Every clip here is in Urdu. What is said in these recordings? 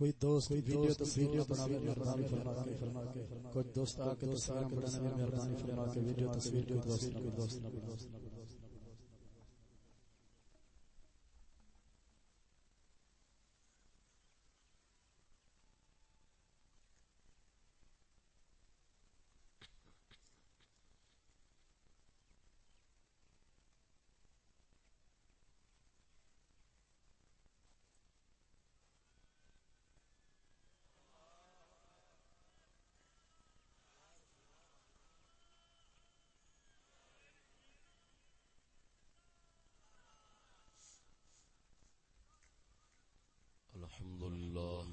کوئی دوست ویڈیو تصویر بناوے مہربانی فرما کے کچھ دوست آ کے تصویر بنانے میں مہربانی فرما کے ویڈیو تصویر کوئی دوست الحمد لله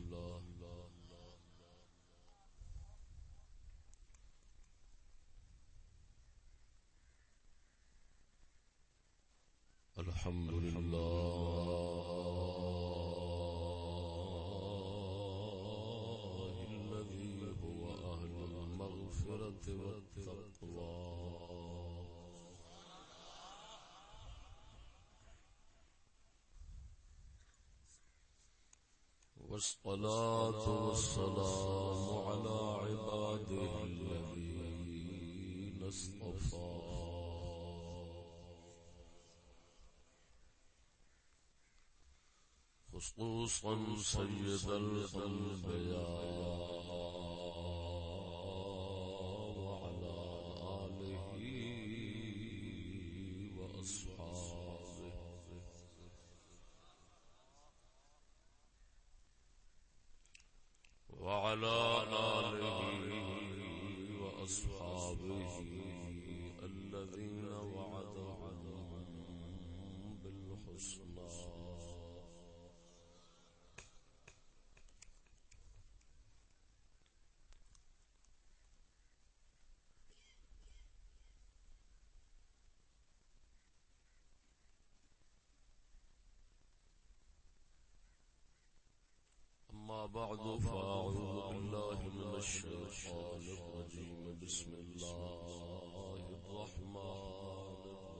الحمد لله الذي هو أهل المغفرة والتقوى والصلاة والسلام على عباده الذين اصطفى خصوصا سيد الأنبياء وعلى آله وأصحابه وعلى آله وأصحابه الذين وعدهم بالحسنى أما بعد فأعوذ بالله من الشيطان الرجيم بسم الله الرحمن الرحيم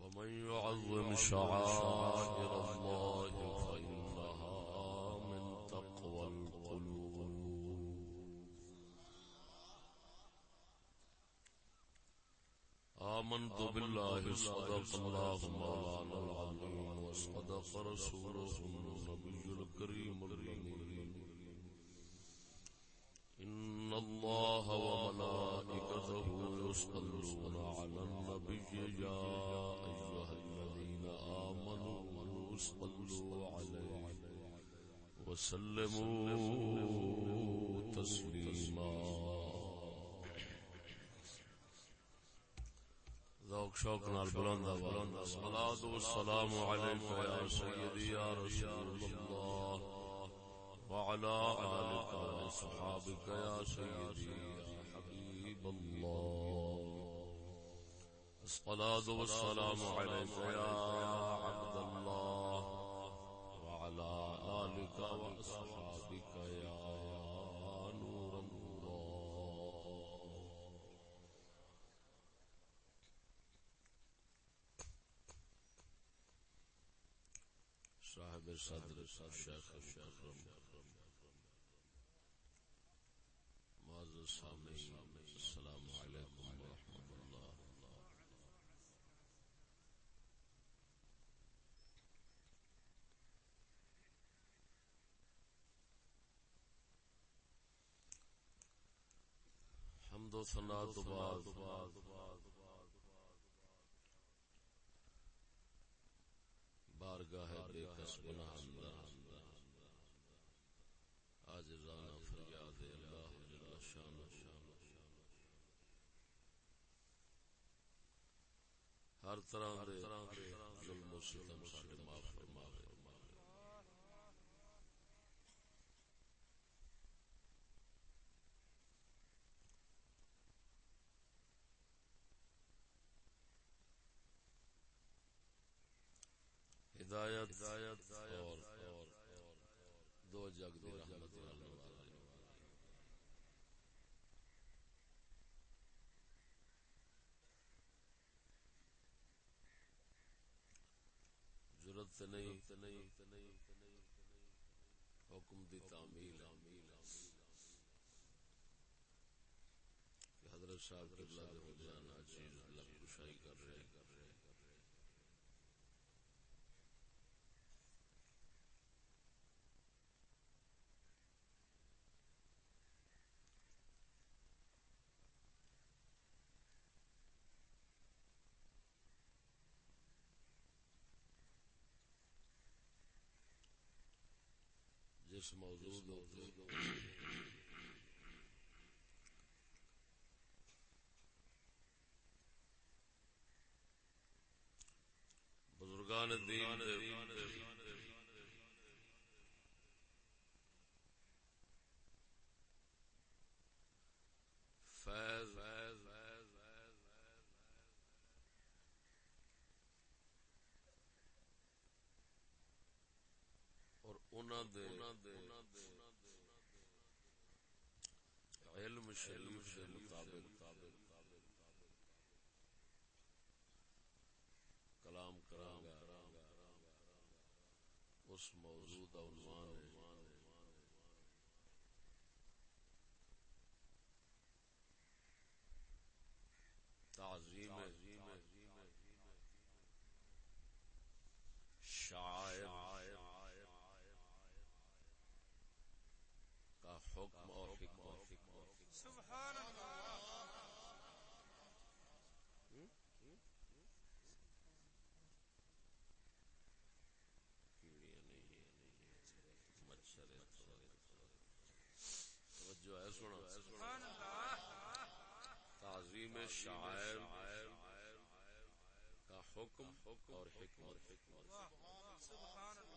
ومن يعظم شعائر الله فإنها من تقوى القلوب آمنت بالله صدق الله مولانا العظيم وصدق رسوله النبي الكريم الأمين إن الله وملائكته يصلون على النبي يا أيها الذين آمنوا صلوا عليه وسلموا تسليما ذوق شوق نال بلند الصلاة والسلام عليك يا سيدي يا رسول الله وعلى آلك وصحابك يا سيدي يا حبيب الله الصلاة والسلام عليك يا عبد الله وعلى آلك وصحابك يا نور الله صاحب صدر الشيخ المكرم معزز سامعین السلام علیکم ورحمۃ اللہ حمد و ثنا تو بعد بارگاہ بے کس گناہ اندر عاجزانہ فریاد اللہ جل شانہ ہر طرح دے ظلم و ستم ساڈے معاف فرماوے ہدایت جگ دی رحمت نال نوازا ضرورت نہیں حکم دی تعمیل کہ حضرت صاحب قبلہ دے روزانہ چیز لب کشائی کر رہے جس موضوع بزرگان دین فیض اور انہاں دے علم شریف دے مطابق کلام کراں گا اس موضوع دا عنوان ہے تعظیم شعائر کا حکم اور حکمت. سبحان اللہ. مچھر توجہ ہے سنا. سبحان اللہ. تعظیم شاعر کا حکم اور حکمت. سبحان اللہ.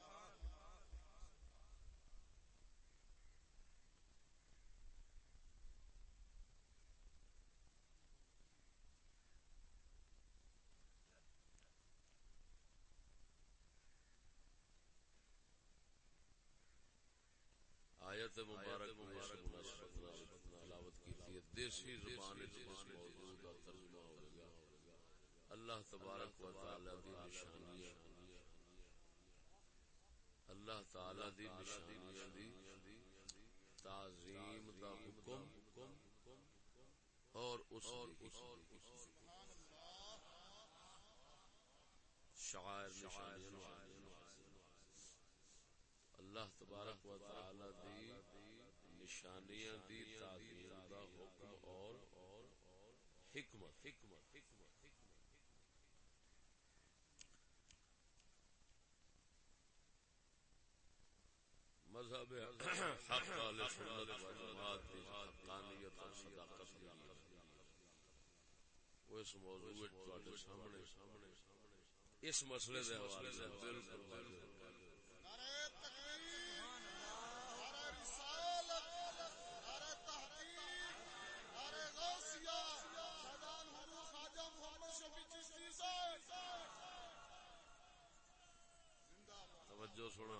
آیت مبارک میں اس مناسبت تلاوت کی تھی. دیسی زبان اس موضوع کا ترجمہ ہوگا. اللہ تبارک و تعالی دی نشانیاں، اللہ تعالی دی نشانیاں دی تعظیم دا حکم اور اس شعائر نشانیاں اللہ تبارک و تعالی دی نشانیاں دی تعظیم دا حکم اور حکمت. مذہب حق اہل سنت و جماعت دی حقانیت اور صداقت دی وہ اس موضوع تواڈے سامنے اس مسئلے دے حوالے سے بالکل واضح توجہ سنا.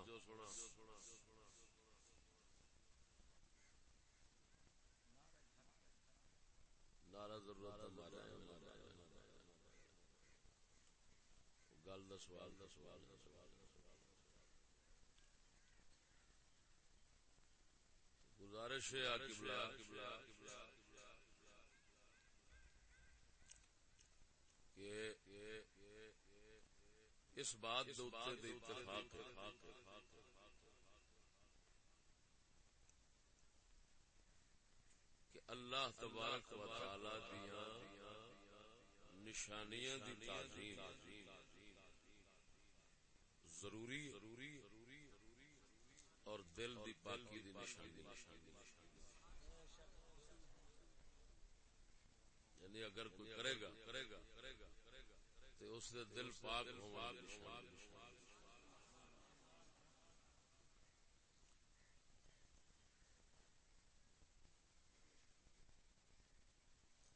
نعرہ ضرورت ہمارا گل دا سوال گزارش ہے کہ اس بات دے اتفاق کہ اللہ تبارک و تعالی دیاں نشانیاں دی تعظیم ضروری اور دل دی پاکی دی نشانی. یعنی اگر کوئی کرے گا تو اس دے دل پاک ہونا نشانی.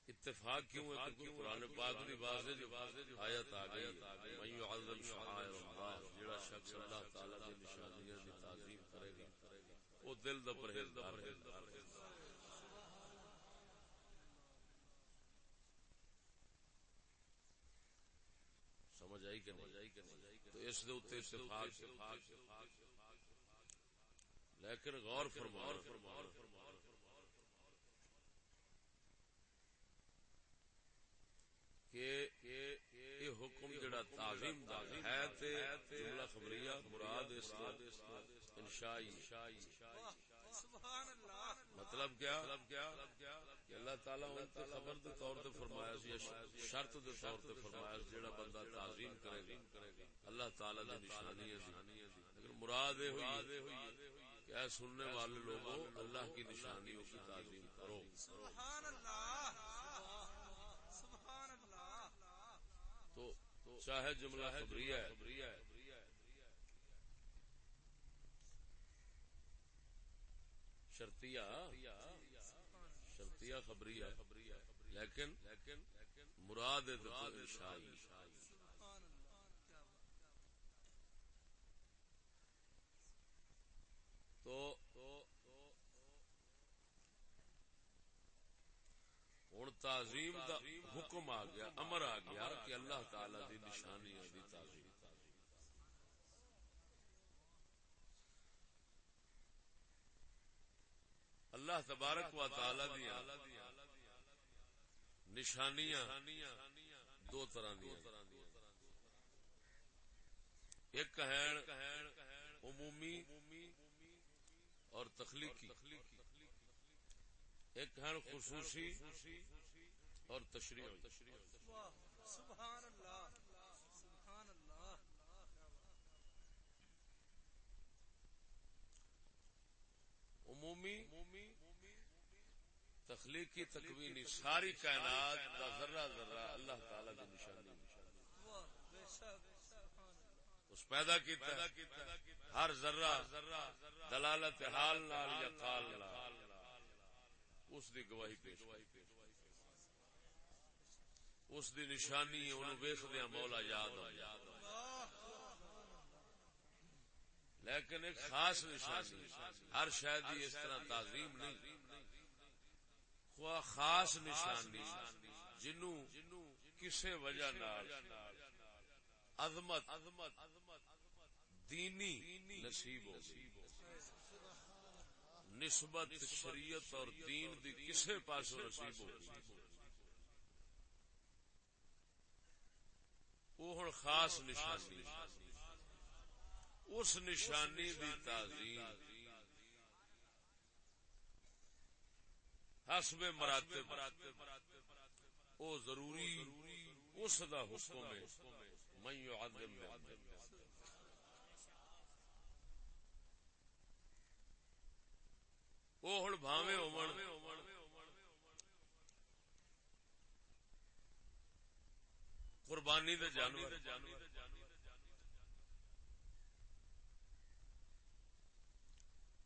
اتفاق کیوں ہے؟ کیونکہ قرآن پاک دی واضح آیت آ گئی من یعظم شعائر اللہ، جڑا شخص اللہ تعالی دی نشانیاں دی تعظیم کرے گا وہ دل دا پرہیزگار ہے. سمجھ آئی کہ نہیں؟ تو اس دے اوتے اتفاق لیکن غور فرماؤ کہ یہ حکم جڑا تعظیم دا ہے تے جملہ خبریہ مراد اس انشائی. سبحان اللہ. مطلب کیا کہ اللہ تعالیٰ ان کے خبر دے طور تے فرمایا سی، شرط دے طور تے فرمایا سی جڑا بندہ تعظیم کرے گا اللہ تعالیٰ دی نشانی ہے. لیکن مراد یہ ہوئی کہ اے سننے والے لوگوں اللہ کی نشانیوں کی تعظیم کرو. سبحان اللہ. سبحان اللہ. تو چاہے جملہ خبریہ ہے شرطیہ خبریہ لیکن مراد انشائی. تو ہن تعظیم دا حکم آ گیا، امر آ گیا کہ اللہ تعالی دی نشانیاں دی تعظیم. اللہ تبارک و تعالی دی نشانیاں دو طرح دی، ایک ہیں عمومی اور تخلیقی، ایک ہیں خصوصی اور تشریعی. سبحان اللہ. سبحان اللہ. عمومی تخلیقی تکوینی ساری کائنات کا ذرہ ذرہ اللہ تعالی کی نشانی اس پیدا کیتا ہے. ہر ذرہ دلالت حال نال یا قال نال اس دی گواہی پیش اس دی نشانی انہوں ویکھدیاں مولا یاد ہو جائے. لیکن ایک خاص نشانی ہر شے دی اس طرح تعظیم نہیں، خاص نشانی جنوں کسے وجہ نال عظمت دینی نصیب ہو گئی، نسبت شریعت اور دین دی کسے پاسوں نصیب ہو گئی، وہ ہن خاص نشانی. اس نشانی دی تعظیم حسب مراتب او ضروری اس دا حکم ہے من يعظم او ہن بھاویں ہون قربانی دے جانور،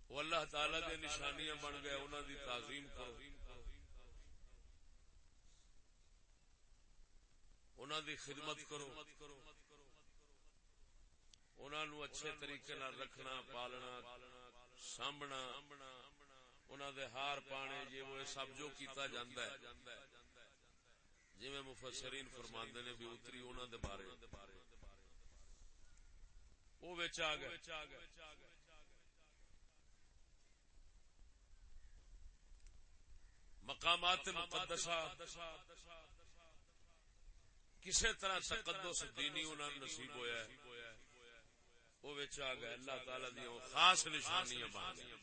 وہ اللہ تعالی دے نشانیاں بن گئے، انہاں دی تعظیم کرو، انہاں دی خدمت کرو، انہاں نو اچھے طریقے نال رکھنا، پالنا، سامبنا، انہاں دے ہار پانے، یہ وہ سب جو کیتا جاندا ہے. جی میں مفسرین فرماندے نے بھی اتری انہاں دے بارے وہ وچ آ گئے. مقامات مقدسہ کسے طرح تقدس دینی انہاں نصیب ہویا ہے، وہ وچ آ گئے. اللہ تعالی دی خاص نشانیاں بن گئی.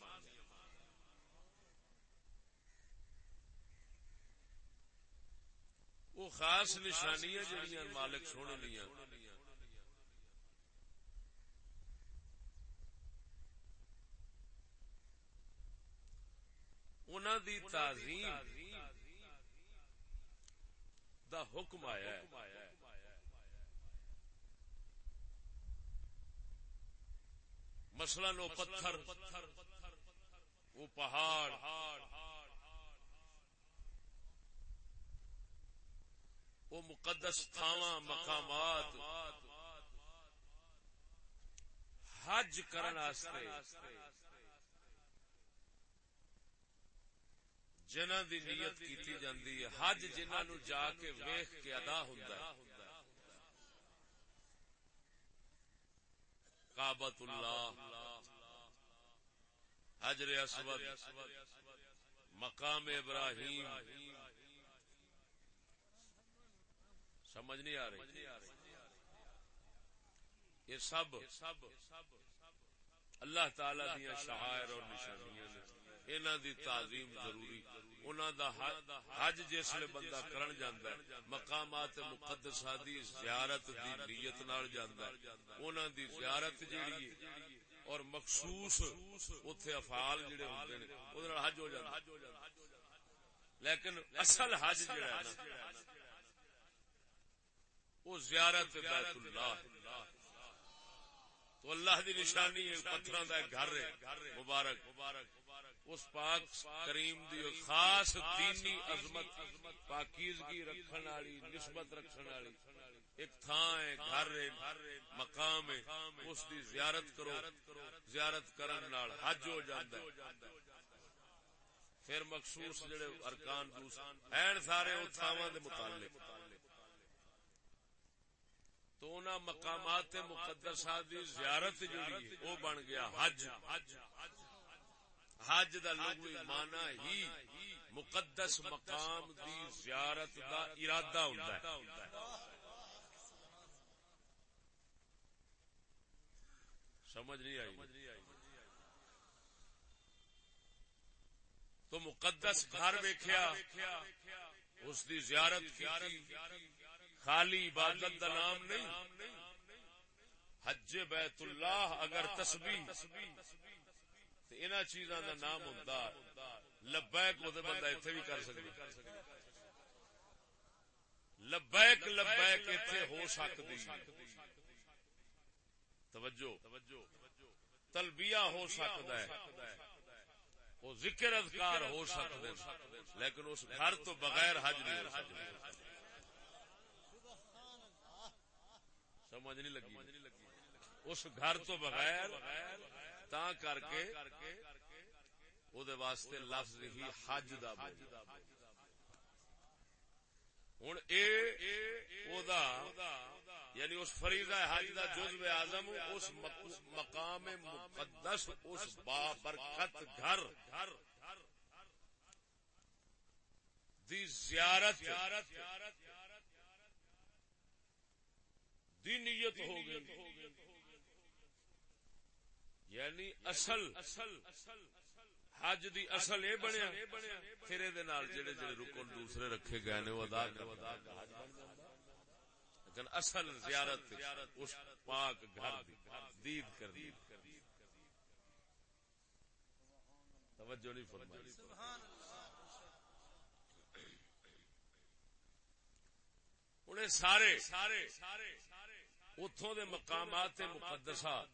وہ خاص نشانیاں جڑیاں مالک سونے دیاں انہاں دی تعظیم دا حکم آیا ہے. مثلا وہ پتھر، وہ پہاڑ، وہ مقدس تھاواں مقامات حج کرن واسطے جنہاں دی نیت کیتی جاندی ہے حج جنہاں نو جا کے ویکھ کے ادا ہوندا ہے کعبۃ اللہ حجر اسود مقام ابراہیم سمجھ نہیں آ رہی یہ سب اللہ تعالی دیاں شعائر اور نشانیاں نے انہاں دی تعظیم ضروری انہاں دا حج جس لے بندہ کرن جاندا ہے مقامات مقدسہ دی زیارت دی نیت نال جاندا ہے انہاں دی زیارت جیڑی ہے اور مخصوص اوتھے افعال جڑے ہوندے نے اودے نال حج ہو جاندا لیکن اصل حج جڑا ہے نا وہ زیارت بیت اللہ تو اللہ دی نشانی ہے پتھراں دا گھر ہے مبارک اس پاک کریم دی خاص دینی عظمت پاکیزگی رکھن والی نسبت رکھن والی ایک تھاں ہے گھر ہے مقام ہے اس دی زیارت کرو زیارت کرن نال حج ہو جاندا ہے پھر مخصوص جڑے ارکان ہیں سارے او تھاواں دے متعلق تو انہاں مقامات مقدسہ دی زیارت جڑی ہے وہ بن گیا حج حج دا لغوی معنی ہی مقدس مقام دی زیارت دا ارادہ ہوندا ہے سمجھ نہیں آئی تو مقدس گھر ویکھیا اس دی زیارت کی خالی عبادت دا نام نہیں حج بیت اللہ اگر تسبیح تے انہاں چیزاں دا نام ہوندا لبیک او تے بندہ ایتھے بھی کر سکدا لبیک لبیک ایتھے ہو سکدی توجہ تلبیہ ہو سکدا ہے وہ ذکر اذکار ہو سکدے لیکن اس گھر تو بغیر حج نہیں ہو سکدا سمجھ نہیں لگی اس گھر تو بغیر تا کر کے او دے واسطے لفظ ہی حج دا بول ہن اے او دا یعنی اس فریضہ حج دا جزو اعظم اس مقام مقدس اس بابرکت گھر دی زیارت دی نیت ہو گئی یعنی اصل حج دی اصل اے بنیا پھر اے دے نال جڑے جڑے رکن دوسرے رکھے گئے نے وہ ادا لیکن اصل زیارت اس پاک گھر دی دید کر دی توجہ نہیں فرمائی انہیں سارے اتھوں دے مقامات مقدسہ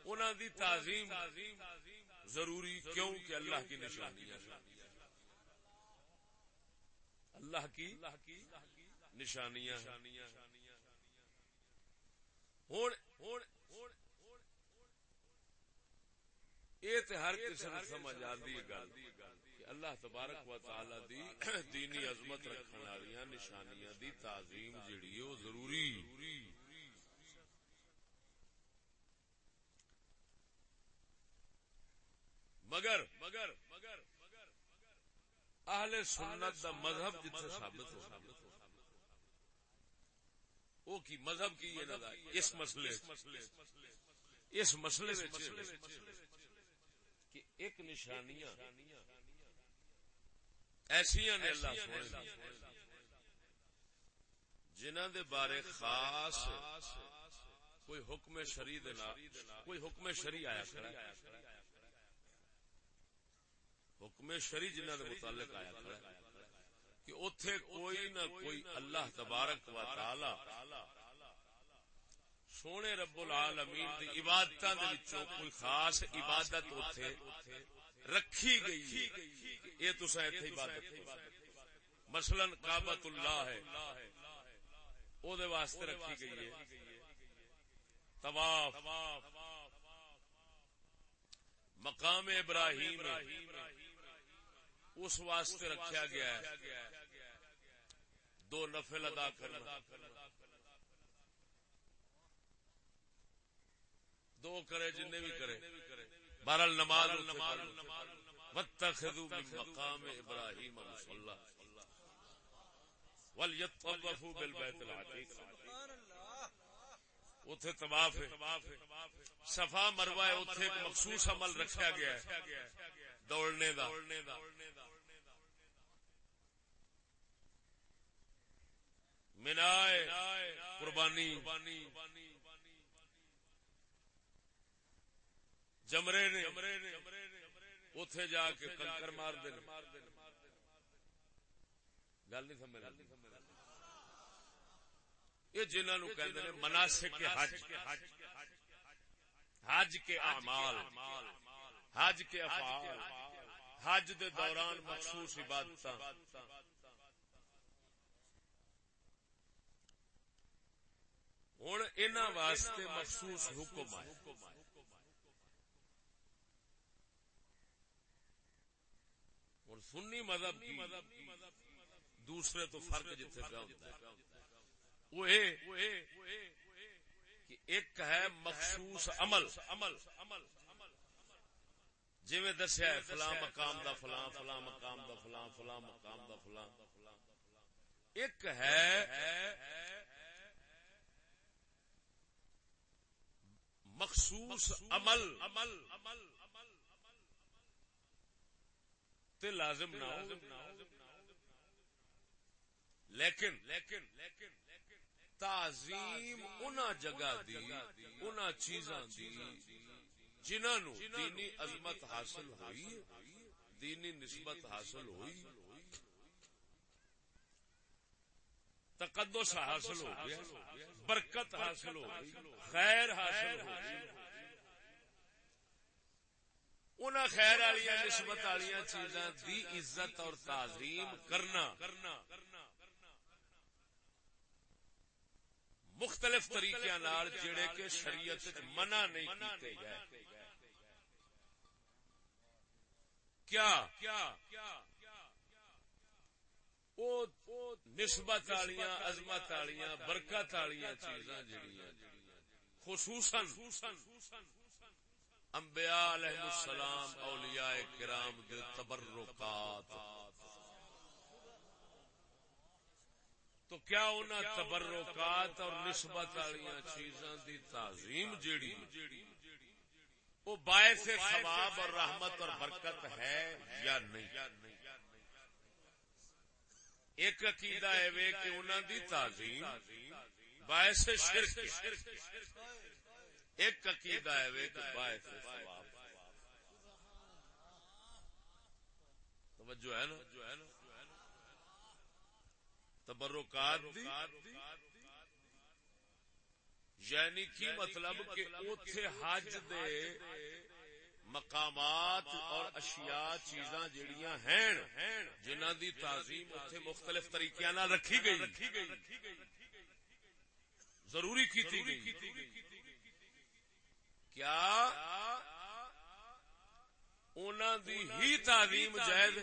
انہاں دی تعظیم ضروری کیوں کہ اللہ کی نشانی ہے اللہ کی نشانیاں یہ تے ہر کسی نے سمجھ آندی ہے گل کہ اللہ تبارک و تعالی دی دینی عظمت رکھن والیاں نشانیاں دی تعظیم جڑی ہے وہ ضروری مگر اہل سنت دا مذہب جتھے ثابت ہو او کی مذہب کی یہ نہ اس مسئلے کہ ایک نشانیاں ایسیاں نے اللہ سونے جنہاں دے بارے خاص کوئی حکم شرعی دے کوئی حکم شرعی آیا کھڑا حکم شرعی جنہاں دے متعلق آیا کھڑا کہ اتھے کوئی نہ کوئی اللہ تبارک و تعالی سونے رب العالمین دی عبادتاں دے وچوں کوئی خاص عبادت اتھے رکھی گئی ہے یہ تساں ایتھے عبادت کرو مثلا کعبۃ اللہ ہے او دے واسطے رکھی گئی ہے طواف مقام ابراہیم اس واسطے رکھا گیا ہے 2 نفل ادا کرنا، 2 کرے جن بھی کرے، بہرحال نماز واتخذوا من مقام ابراہیم مصلی ولیطوفوا بالبیت العتیق، اتھے طواف ہے، صفا مروہ ہے، اتھے ایک مخصوص عمل رکھا گیا ہے دوڑنے دا، منائے قربانی، جمرے نے اتھے جا کے کنکر مار دے، گل نہیں سمجھ لگی، یہ جنہاں نو کہندے نے مناسک حج، حج کے اعمال، حج کے افعال، حج دے دوران مخصوص عبادتاں، ہن انہاں واسطے مخصوص حکم ہے۔ اور سنی مذہب کی دوسرے تو فرق جتنے پہ ہوتا ہے وہ کہ ایک ہے مخصوص عمل، جی میں دسیا ہے فلاں مقام دا فلاں، فلاں مقام دا فلاں، فلاں مقام دا فلاں، ایک ہے مخصوص عمل تے لازم نہ ہو، لیکن تعظیم انہاں جگہ دی، انہاں چیزاں دی جنہاں نو دینی عظمت حاصل ہوئی، دینی نسبت حاصل ہوئی، تقدس حاصل ہو گیا، برکت حاصل ہو گئی، خیر حاصل ہو گئی، انہاں خیر والیاں نسبت والیاں چیزاں دی عزت اور تعظیم کرنا مختلف طریقے نال جڑے کہ شریعت وچ منع نہیں کیتے گئے، کیا او نسبت والیاں، عظمت والیاں، برکت والیاں چیزاں جڑیاں خصوصاً انبیاء علیہ السلام، اولیاء کرام دے تبرکات، تو کیا انہاں تبرکات اور نسبت والیاں چیزاں دی تعظیم جیڑی وہ باعث ثواب اور رحمت اور برکت ہے یا نہیں؟ ایک عقیدہ ہے وے کہ انہاں دی تعظیم باعث شرک، ایک عقیدہ ہے وے کہ باعث ثواب۔ توجہ ہے نا؟ تبرکات دی یعنی کی مطلب کہ اوتھے حج دے مقامات اور اشیاء چیزاں جڑیاں ہیں جنہاں دی تعظیم اوتھے مختلف طریقیاں نال رکھی گئی، ضروری کیتی گئی، کیا انہاں دی ہی تعظیم جائز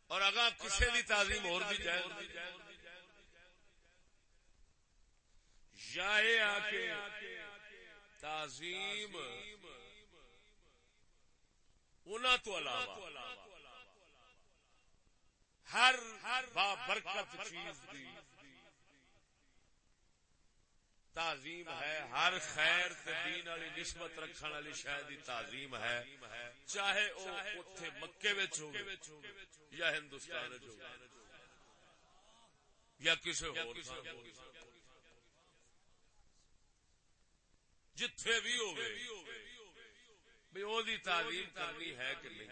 اور اگاں کسے دی تعظیم اور بھی جائز، یا یہ آ کے تعظیم انہاں تو علاوہ ہر بابرکت چیز دی تعظیم ہے، ہر خیر تے دین والی نسبت رکھن والی شے دی تعظیم ہے، چاہے او اوتھے مکے وچ ہوے یا ہندوستان وچ ہوے یا کسے ہور جتھے بھی ہوے بھئی او دی تعظیم کرنی ہے کہ نہیں۔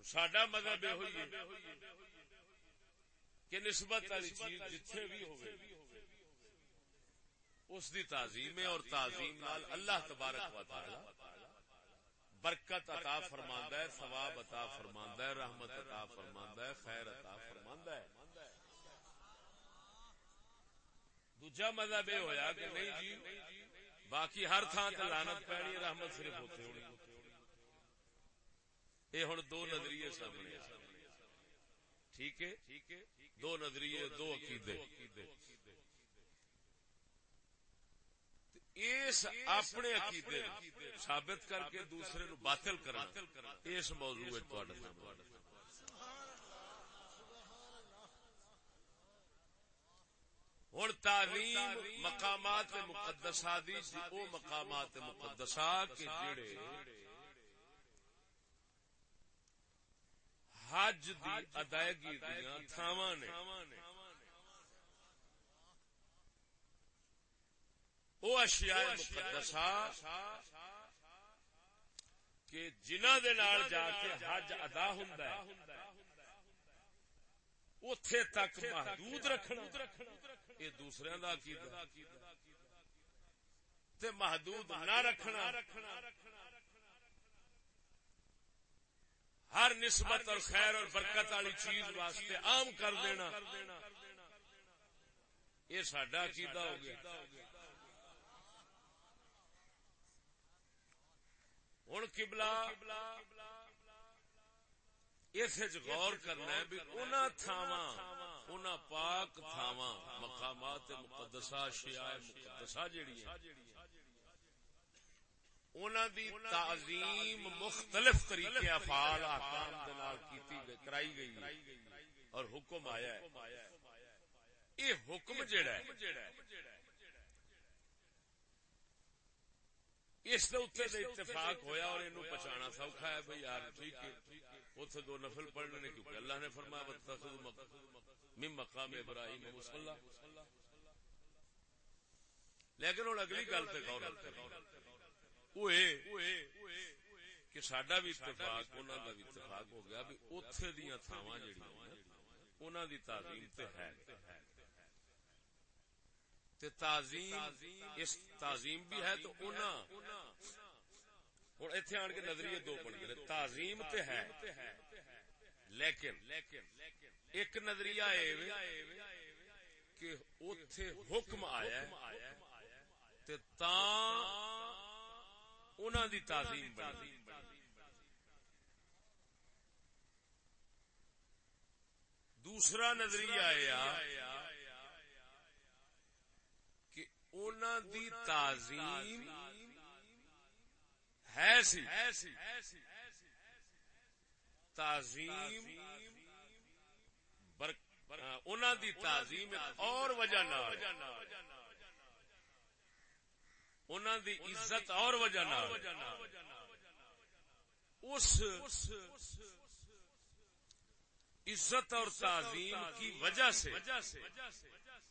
ساڈا مذہب یہ ہوئی ہے کہ نسبت والی چیز جتھے بھی ہوے اس دی تعظیم ہے، اور تعظیم نال اللہ تبارک و تعالی برکت عطا فرماندا ہے، ثواب عطا فرماندا ہے، رحمت عطا فرماندا ہے، خیر عطا فرماندا ہے۔ دوجا مذہب یہ ہویا کہ نہیں جی باقی ہر تھان تے لعنت پینی رحمت صرف ہوتے ہونی. یہ ہن دو نظریے سامنے آ. ٹھیک ہے, دو نظریے دو عقیدے. اس اپنے عقیدے ثابت کر کے دوسرے نو باطل کرنا اس موضوع ہے تواڈے سامنے. ہن تعلیم مقامات مقدسہ دی او مقامات مقدسہ کے جڑے حج دی ادائیگی دیاں تھاواں نے او اشیاء مقدسہ کہ جنہاں دے نال جا کے حج ادا ہوندا ہے اوتھے تک محدود رکھنا یہ دوسرے دا عقیدہ تے محدود نہ رکھنا ہر نسبت اور خیر اور برکت والی چیز واسطے عام کر دینا یہ ساڈا عقیدہ ہو گیا. ہن قبلہ اس غور کرنا ہے بھی انہاں تھاواں انہاں پاک تھاواں مقامات مقدسہ اشیاء مقدسہ جڑی ہیں انہاں دی تعظیم مختلف طریقے افعال احکام دے نال کیتی کرائی گئی اور حکم آیا ہے. یہ حکم جڑا ہے اس دے اوتے اتفاق ہویا اور اینو پہچانا سوکھا ہے بھئی یار ٹھیک ہے اوتھے دو نفل پڑھنے نے کیونکہ اللہ نے فرمایا واتخذوا من مقام ابراہیم مصلی. لیکن ہن اگلی گل تے غور کرو کہ ساڈا بھی اتفاق انہاں دا بھی اتفاق ہو گیا بھی اوتھے دیاں تھاواں جڑیاں انہاں دی تعظیم تے ہے تے تعظیم اس تعظیم بھی ہے تو انہاں ہن ایتھے آن کے نظریے دو بن گئے. تعظیم تے ہے لیکن ایک نظریہ اے کہ اوتھے حکم آیا ہے تے تاں انہاں دی تعظیم بنی. دوسرا نظریہ آیا کہ انہاں دی تعظیم ہے سی تعظیم انہاں دی تعظیم اور وجہ نال انہاں دی عزت اور وجہ نال اس عزت اور تعظیم کی وجہ سے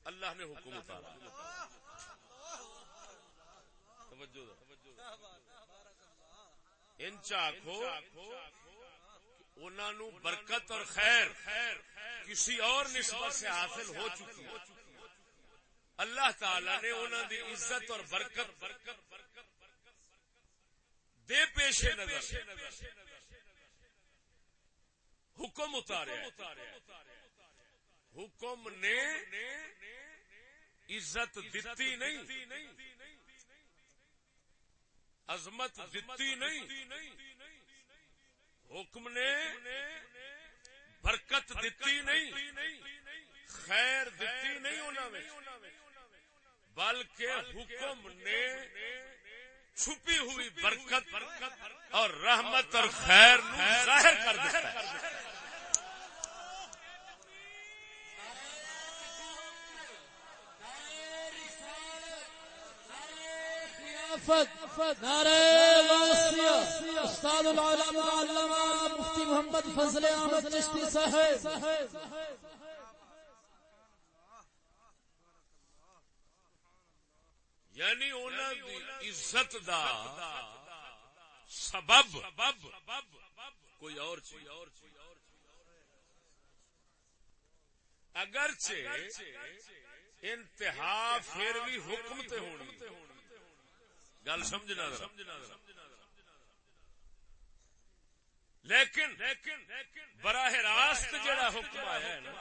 اللہ نے حکم اتارا. ان چاکھو انہاں نو برکت اور خیر کسی اور نسبت سے حاصل ہو چکی ہے. اللہ تعالی نے انہاں دی عزت اور برکت دے پیش نظر حکم اتارے. حکم نے عزت دتی نہیں عظمت دتی نہیں حکم نے برکت دتی نہیں خیر دتی نہیں انہاں وچ بلکہ حکم نے چھپی ہوئی برکت اور رحمت اور خیر نو ظاہر کر دیتا ہے. نعرہ غوثیہ استاد العلماء علامہ مفتی محمد فضل احمد چشتی صاحب. یعنی انہاں دی عزت دا سبب کوئی اور چیز اگرچہ انتہا پھر بھی حکم تے ہونی. گل سمجھنا لیکن براہ راست جڑا حکم آیا ہے نا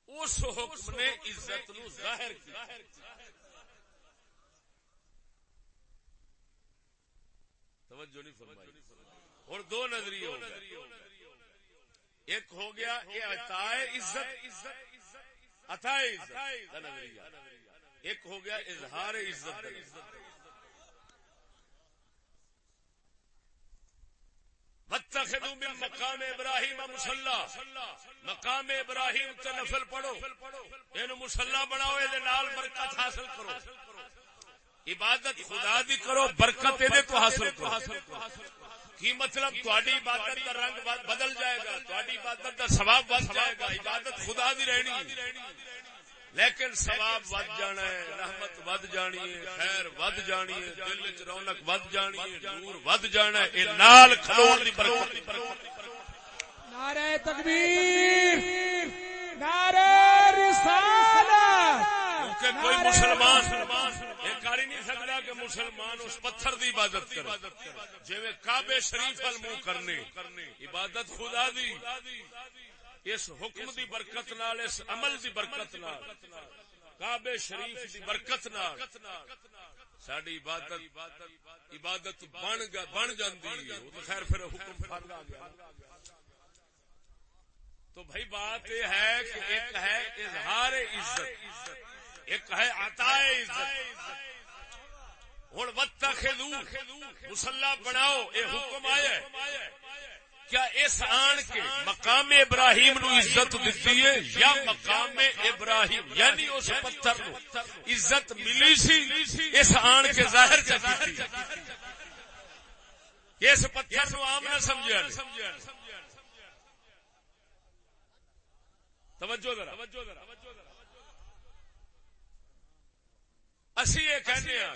اس حکم نے عزت نو ظاہر کیا. توجہ نہیں فرمائی. اور دو نظریے ہو گئے. ایک ہو گیا یہ عطائے عزت عطائے عزت کا نظریہ, ایک ہو گیا اظہار عزت. واتخذوا من مقام ابراہیم مصلی, مقام ابراہیم تے نفل پڑھو, اینو مصلی بناؤ, اے نال برکت حاصل کرو. عبادت خدا دی کرو, برکت اے تو حاصل کرو. کی مطلب تہاڈی عبادت دا رنگ بدل جائے گا, تہاڈی عبادت دا ثواب بڑھ جائے گا. عبادت خدا دی رہنی لیکن ثواب ود جانا ہے, رحمت ود جانی ہے, خیر ود جانی ہے, دل وچ رونق ود جانی ہے, نور ود جانا ہے. اے نال کھلون دی برکت. نعرہ تکبیر, نعرہ رسالت. کیونکہ کوئی مسلمان یہ کر ہی نہیں سکتا کہ مسلمان اس پتھر دی عبادت کرے جویں کعبے شریف ال منہ کرنے. عبادت خدا دی اس حکم دی برکت نال, اس عمل دی برکت نال, کعبے شریف دی برکت نال ساڈی عبادت بن جاندی ہے. تو خیر پھر حکم فرض آ گیا. تو بھائی بات یہ ہے کہ ایک ہے اظہار عزت, ایک ہے عطائے عزت. ہن واتخذوا مصلی بناؤ, اے حکم آیا ہے. کیا اس آن کے مقام ابراہیم نو عزت دیتی ہے یا مقام ابراہیم یعنی اس پتھر نو عزت ملی سی اس آن کے ظاہر چکی تھی؟ اس پتھر نو عام نہ سمجھا. توجہ ذرا, اسی یہ کہنے ہیں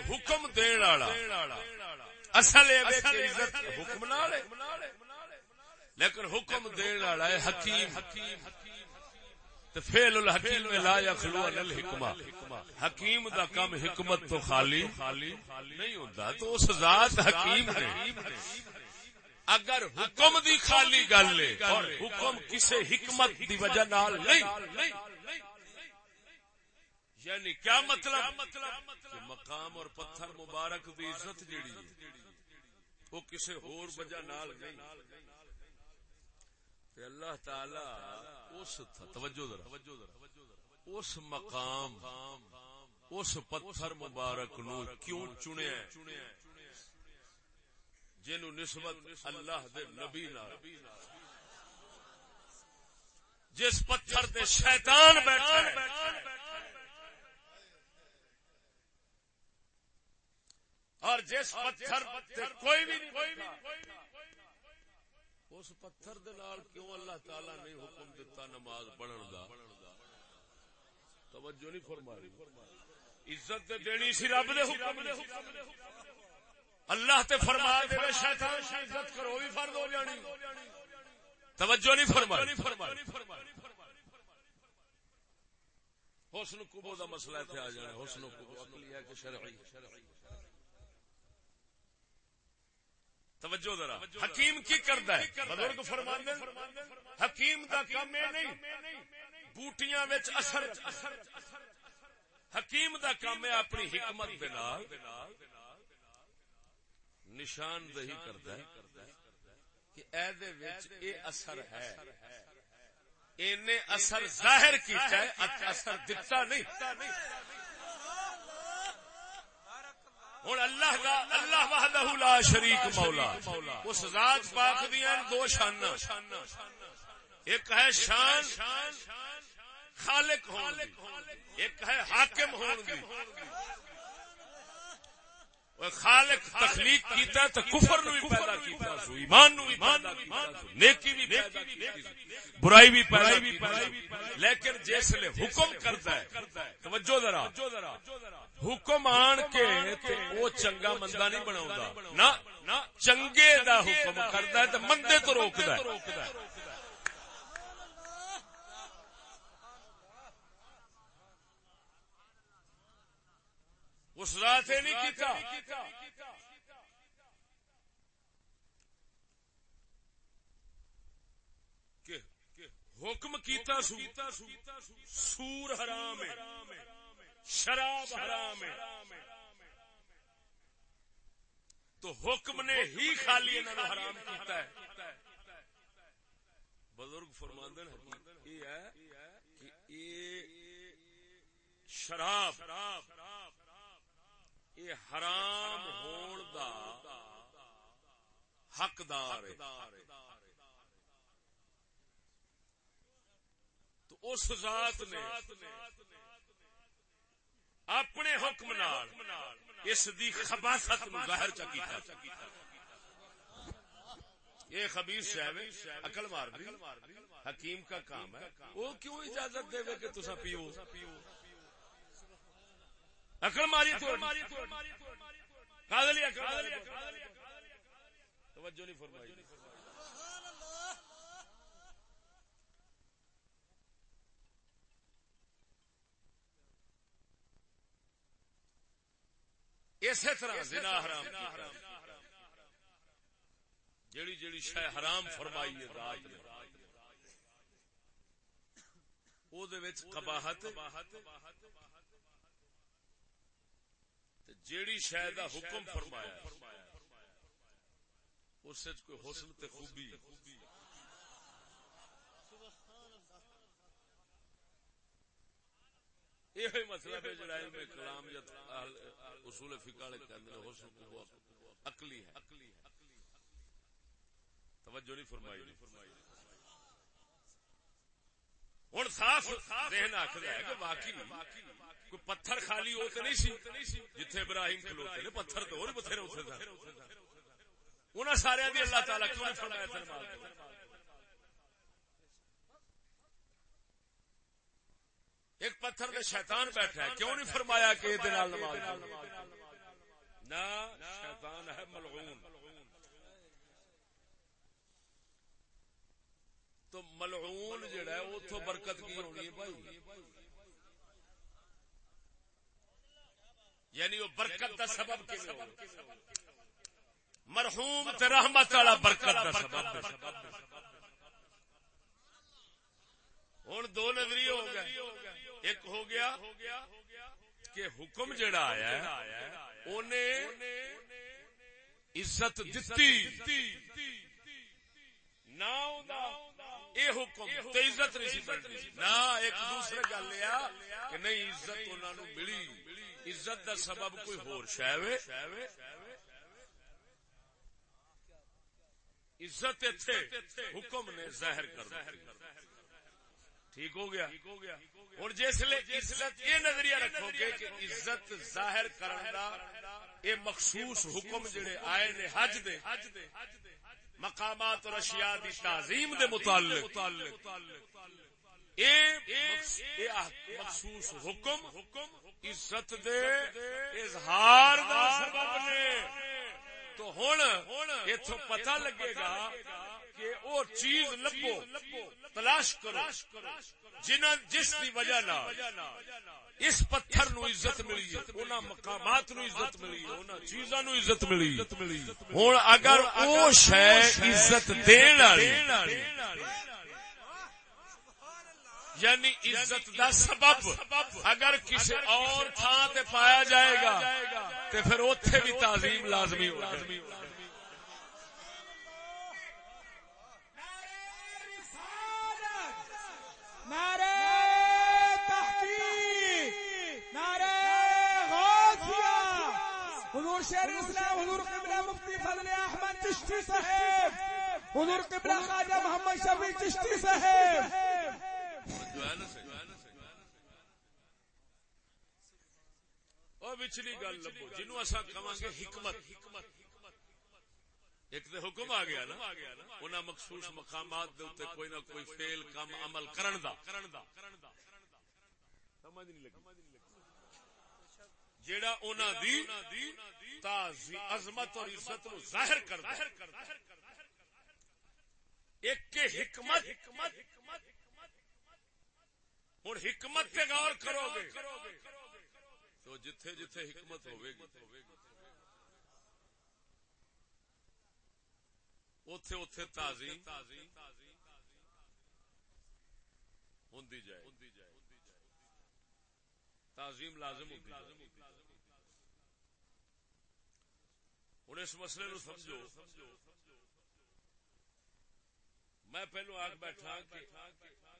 حکم دین والا اصل عزت حکم نال ہے, لیکن حکم دین والا ہے حکیم. تو فعل الحکیم لا یخلو عن الحکمہ, حکیم دا کم حکمت تو خالی نہیں ہوتا. تو اس ذات حکیم نے اگر حکم دی خالی گل ہے اور حکم کسی حکمت دی وجہ نال نہیں, یعنی کیا مطلب کہ مقام اور پتھر مبارک دی عزت جیڑی وہ کسی اور وجہ نال نہیں. تے اللہ تعالی اس توجہ ذرا اس مقام اس پتھر مبارک نو کیوں چنیا جنوں نسبت اللہ دے نبی نال, جس پتھر تے شیطان بیٹھا ہے اور جس پتھر تے کوئی بھی نہیں, اس پتھر دے نال کیوں اللہ تعالی نے حکم دیتا نماز پڑھن دا؟ توجہ نہیں فرمائی. عزت تے دینی سی رب دے حکم دے, اللہ تے فرما دے شیطان دی عزت کرو بھی فرض ہو جانی. توجہ نہیں فرمائی. حسن قبو دا مسئلہ تے آ جانا. حسن قبو عقلی ہے کہ شرعی؟ توجہ ذرا, حکیم کی کردا ہے؟ بزرگ فرماندے حکیم دا کام اے نہیں بوٹیاں وچ اثر, حکیم دا کام ہے اپنی حکمت دے نال نشاندہی کردا ہے کہ اے دے وچ اے اثر ہے, اینے اثر ظاہر کیتا ہے, اثر دتا نہیں. ہوں اللہ وحدہ لا شریک مولا, اس ذات پاک دیاں دو شاناں, ایک ہے شان خالق ہون دی, ایک ہے حاکم ہون دی. خالق تخلیق کیتا تو کفر نو بھی پیدا کیتا سو, ایمان نو بھی پیدا کیتا سو, نیکی بھی پیدا کیتی, برائی بھی پیدا کیتی, لیکن جس لے حکم کرتا ہے توجہ ذرا, حکم آن کے تے او چنگا مندہ نہیں بناوندا نا, چنگے دا حکم کردا ہے تے مندے تو روکدا ہے. اس ذات نے نہیں کیتا کہ حکم کیتا سور حرام ہے, شراب حرام ہے, تو حکم نے ہی خالی انہوں نے حرام کیتا ہے. بزرگ فرماندن حقیقت یہ ہے کہ یہ شراب یہ حرام ہون دا حقدار ہے. تو اس ذات نے اپنے حکم نال اس دی خباثت نو ظاہر چا کیتا. یہ خبیث ہے عقل مار دی حکیم کا کام ہے. وہ کیوں اجازت دے کہ تسا پیو؟ عقل ماری تو قاضی عقل توجہ نہیں فرمائی. اسی طرح زنا حرام کیتا. جیڑی جیڑی شے حرام فرمائی ہے ذات نے او دے وچ قباحت تے جیڑی شے دا حکم فرمایا اس وچ کوئی حسن تے خوبی. یہ مطلب ہے جڑا علم کلام یا اصول فقہ والے کہندے ہیں حسن کو عقلی ہے. توجہ نہیں فرمائی. ہن صاف ذہن آکھدا ہے کہ واقعی کوئی پتھر خالی ہو تے نہیں سی جتھے ابراہیم کھلوتے نے. پتھر تو اور بتھیرے اوتھے سن. انہاں سارے دی اللہ تعالی کیوں نہیں فرمایا تھا نماز؟ ایک پتھر میں شیطان بیٹھا ہے, کیوں نہیں فرمایا کہ یہ نماز نہ شیطان ہے ملعون. تو ملعون جڑا ہے وہ تو برکت کی ہونی ہے بھائی, یعنی وہ برکت دا سبب کی مرحوم تے رحمت والا برکت دا سبب. ہوں دو نظریے ہو گئے. ایک ہو گیا کہ حکم جڑا آیا ہے انہیں عزت دتی نہ یہ حکم تے عزت نہیں سی بنتی نہ. ایک دوسرے گل یہ کہ نہیں عزت انہوں نے ملی, عزت دا سبب کوئی ہور شے وے. عزت اتھے حکم نے ظاہر کر دی. ٹھیک ہو گیا. اور جس لئے عزت یہ نظریہ رکھو گے کہ عزت ظاہر کرنا یہ مخصوص حکم جڑے آئے نے حج دے مقامات اور اشیاء دی تعظیم دے متعلق یہ مخصوص حکم عزت دے اظہار دا سبب نے. تو ہن ایتھوں پتہ لگے گا کہ وہ چیز لبو تلاش کرو جس کی وجہ اس پتھر نو عزت ملی ہے, انہاں مقامات نو عزت ملی ہے, انہاں چیزاں نو عزت ملی. ہن اگر او شے عزت دین والی یعنی عزت دا سبب اگر کسی اور تھاں تے پایا جائے گا تے پھر اوتھے بھی تعظیم لازمی ہوگا. نعرہ تحقیق, نعرہ غوثیہ, حضور شیر اسلام حضور قبلہ مفتی فضل احمد چشتی صاحب, حضور قبلہ خواجہ محمد شفیع چشتی صاحب. اور پچھلی گل لبو جنوں اساں کہاں گے حکمت. ایک تو حکم آ گیا نا انہاں مخصوص مقامات دے اوتے کوئی نہ کوئی فعل کام عمل کرن دا سمجھ نہیں لگی جیڑا انہاں دی تعظیم عظمت اور عزت نو ظاہر کردا. ایک کے حکمت ہن حکمت تے غور کرو گے تو جتھے جتھے حکمت ہوے گی اوتھے اوتھے تعظیم ہوندی جائے, تعظیم لازم ہوندی جائے. ہن اس مسئلے نو سمجھو. میں پہلو آگ بیٹھا کہ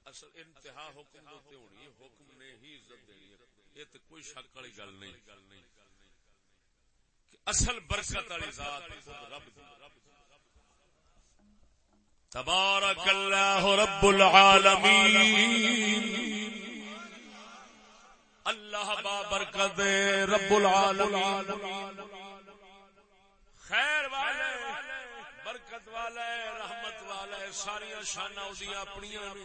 اصل انتہا حکم ہوتے ہونی ہے, حکم نے ہی عزت دینی ہے. یہ تو کوئی شک والی گل نہیں کہ اصل برکت والی ذات خود رب دی. تبارک اللہ رب العالمین, اللہ بابرکت رب العالمین, خیر والے برکت والا ہے, رحمت والا ہے, ساری شاناں اودیاں اپنیاں نے.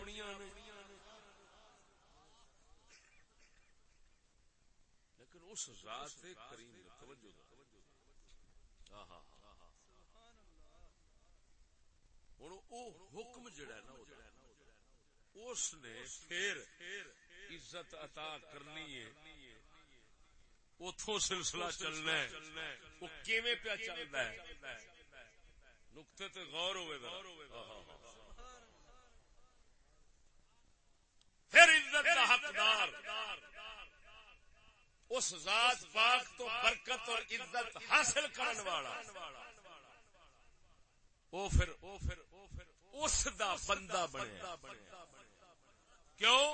لیکن اس ذات کریم نے توجہ ہن او حکم جڑا ہے نا اس نے پھر عزت عطا کرنی ہے. اتھوں سلسلہ چلنا ہے, وہ کیویں پیا چلدا ہے نقطے تے غور ہوئے گا. پھر عزت کا حقدار اس ذات پاک تو برکت اور عزت حاصل کرن والا او پھر اس دا بندہ بنیا. کیوں؟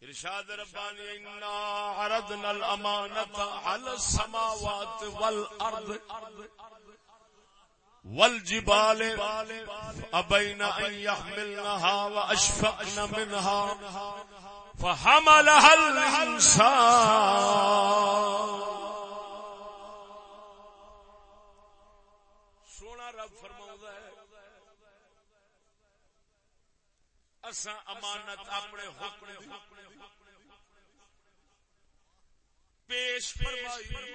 ارشاد ربانی انا عرضنا الامانۃ علی السماوات والارض والجبال ابین ان يحملنها واشفقن منها فحملها الانسان. سونا رب فرماؤندا ہے اساں امانت اپنے حکم پیش فرمائی,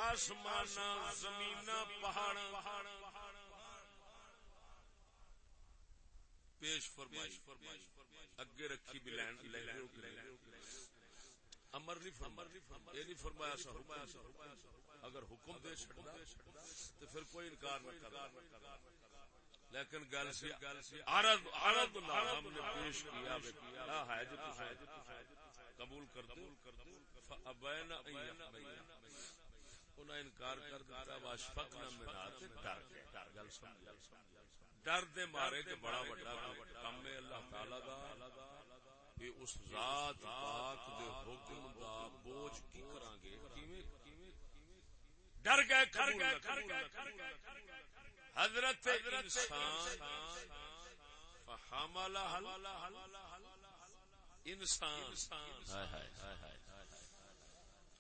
آسمان زمین پہاڑ پیش فرمائی, اگے رکھی بھی لین امر نہیں فرمایا. اگر حکم دے چھڑنا تو پھر کوئی انکار نہ کرنا. لیکن گل سی عرض اللہ ہم نے پیش کیا ہے جو قبول کر دو. فابین ان یحملن, انہاں انکار کر دیتا. واشفقنا منها, ڈر گل سمجھ, ڈر دے مارے کہ بڑا بڑا کام ہے اللہ تعالی دا, کہ اس ذات پاک دے حکم دا بوجھ کی کران گے, ڈر گئے. حضرت انسان فحملها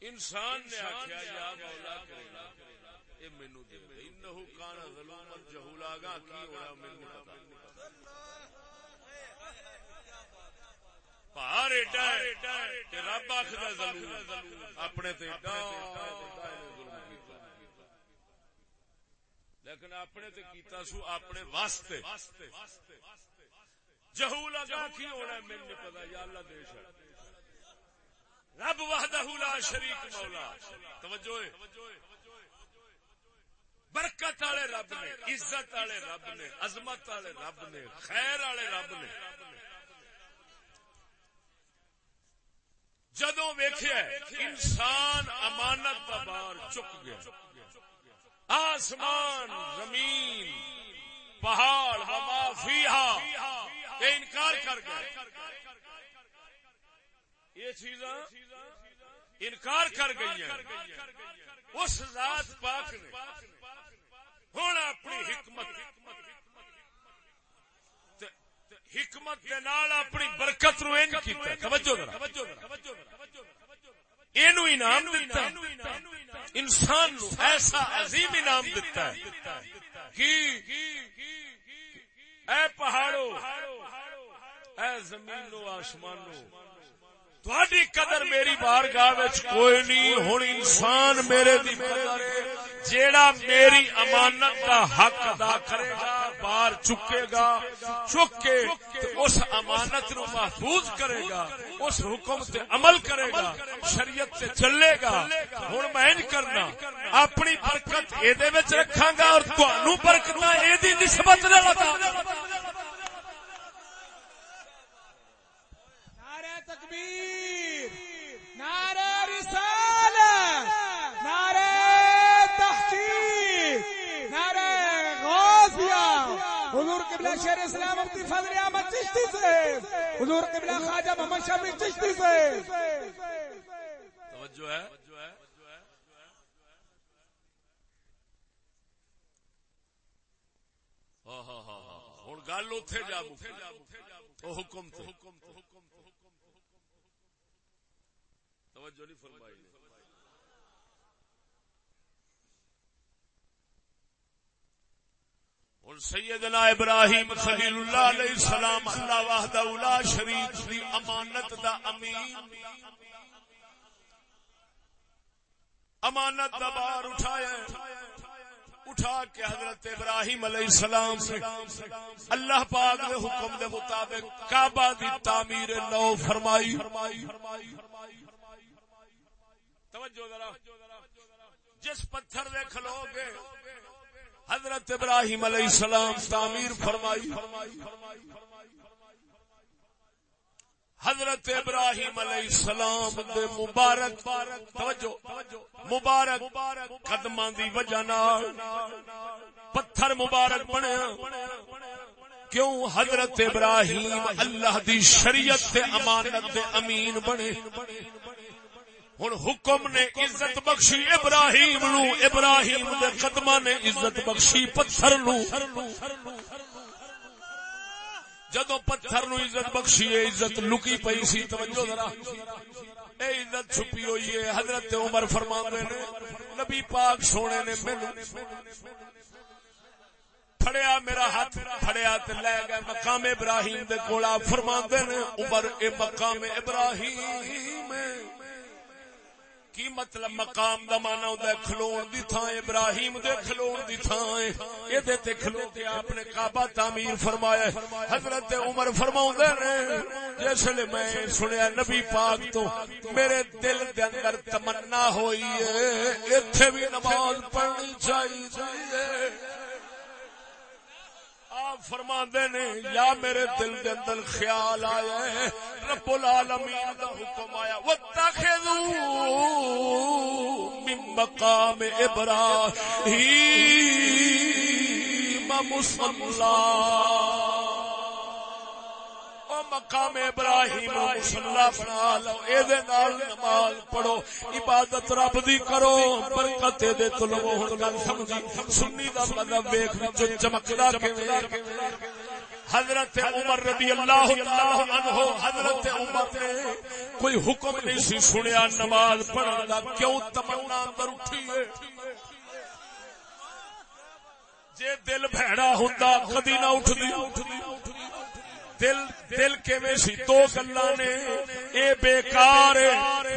انسان نے آخیا یا مولا کرنا اے مینوں دے انہو کان ظلوما جہولا, گا کی ہونا مینوں پتہ. پہاڑ ایڈا ہے کہ رب آخدا ظلم اپنے تے ایڈا ظلم کیتا, لیکن اپنے تے کیتا سو اپنے واسطے. جہولا گا کی ہونا مینوں نہیں پتہ. یا اللہ دے شر رب وحدہ لا شریک مولا. توجہ برکت والے رب نے, عزت والے رب نے, عظمت والے رب نے, خیر والے رب نے. جدوں ویکھیا انسان امانت دا بار چک گیا, آسمان زمین پہاڑ وما فیہا یہ انکار کر گئے, یہ چیزاں انکار کر گئی ہیں. اس ذات پاک نے ہن اپنی حکمت دے نال اپنی برکت نو انج کیتا. توجہ ذرا, اینو انعام دیتا انسان نو, ایسا عظیم انعام دیتا ہے کہ اے پہاڑو, اے زمینو, آسمانو, تہاڈی قدر میری بارگاہ وچ کوئی نہیں. ہن انسان میرے دی قدر جیڑا میری امانت دا حق ادا کرے گا, بار چکے گا, چک کے اس امانت نو محفوظ کرے گا, اس حکم تے عمل کرے گا, شریعت تے چلے گا. ہن میں انج کرنا اپنی برکت اے دے وچ رکھاں گا اور تانوں برکتاں اے دی نسبت نال عطا. نعرہ تکبیر, نعرہ رسالت, شیر اسلام مفتی فضل احمد چشتی صاحب، حضور قبلہ خواجہ محمد شفیع چشتی صاحب. توجہ ہے. ہوں گل اوتھے جا او حکم تے توجہ نہیں فرمائی. اور سیدنا ابراہیم خلیل اللہ علیہ السلام اللہ وحدہ لا شریک دی امانت دا امین، امانت دا بار اٹھا کے حضرت ابراہیم علیہ السلام سے اللہ پاک کے حکم دے مطابق کعبہ دی تعمیر نو فرمائی. توجہ ذرا، جس پتھر دے کھلو گے حضرت ابراہیم علیہ السلام تعمیر فرمائی. حضرت ابراہیم علیہ السلام دے مبارک توجہ مبارک قدماں دی وجہ نال پتھر مبارک بنیا. کیوں؟ حضرت ابراہیم اللہ دی شریعت تے امانت دے امین بنے. ہن حکم نے عزت بخشی ابراہیم نو، ابراہیم دے قدماں نے عزت بخشی پتھر نو. جدو پتھر نو عزت بخشی ہے عزت لکی پئی سی. توجہ ذرا، اے عزت چھپی ہوئی ہے. حضرت عمر فرماندے نے نبی پاک سونے نے مینوں پھڑیا، میرا ہاتھ پھڑیا تے لے گئے مقام ابراہیم دے کول. فرماندے نے عمر اے مقام ابراہیم کی مطلب؟ مقام دا معنی ہوندا ہے کھلون دی تھاں. ابراہیم دے کھلون دی تھاں اے، اے تے کھلو کے آپ نے کعبہ تعمیر فرمایا. حضرت عمر فرماؤندے نے جس لے میں سنیا نبی پاک تو میرے دل دے اندر تمنا ہوئی ہے ایتھے بھی نماز پڑھنی چاہیے. آپ فرماندے نے یا میرے دل دے اندر خیال آیا ہے رب العالمین دا حکم آیا واتخذوا من مقام ابراہیم مصلی. او مقام ابراہیم مصلی بنا لو، اے دے نال نماز پڑھو، عبادت رب دی کرو، برکت دے طلب. ہن گل سمجھی سنی دا مذہب ویکھ جو چمکدا کیویں. حضرت عمر رضی اللہ عنہ حضرت عمر نے کوئی حکم نہیں سی سنیا نماز پڑھن دا. کیوں؟ تمنا اندر اٹھی ہے. جے دل بھیڑا ہوندا کدی نہ اٹھدی. دل کیویں سی؟ دو گلاں نے، اے بیکار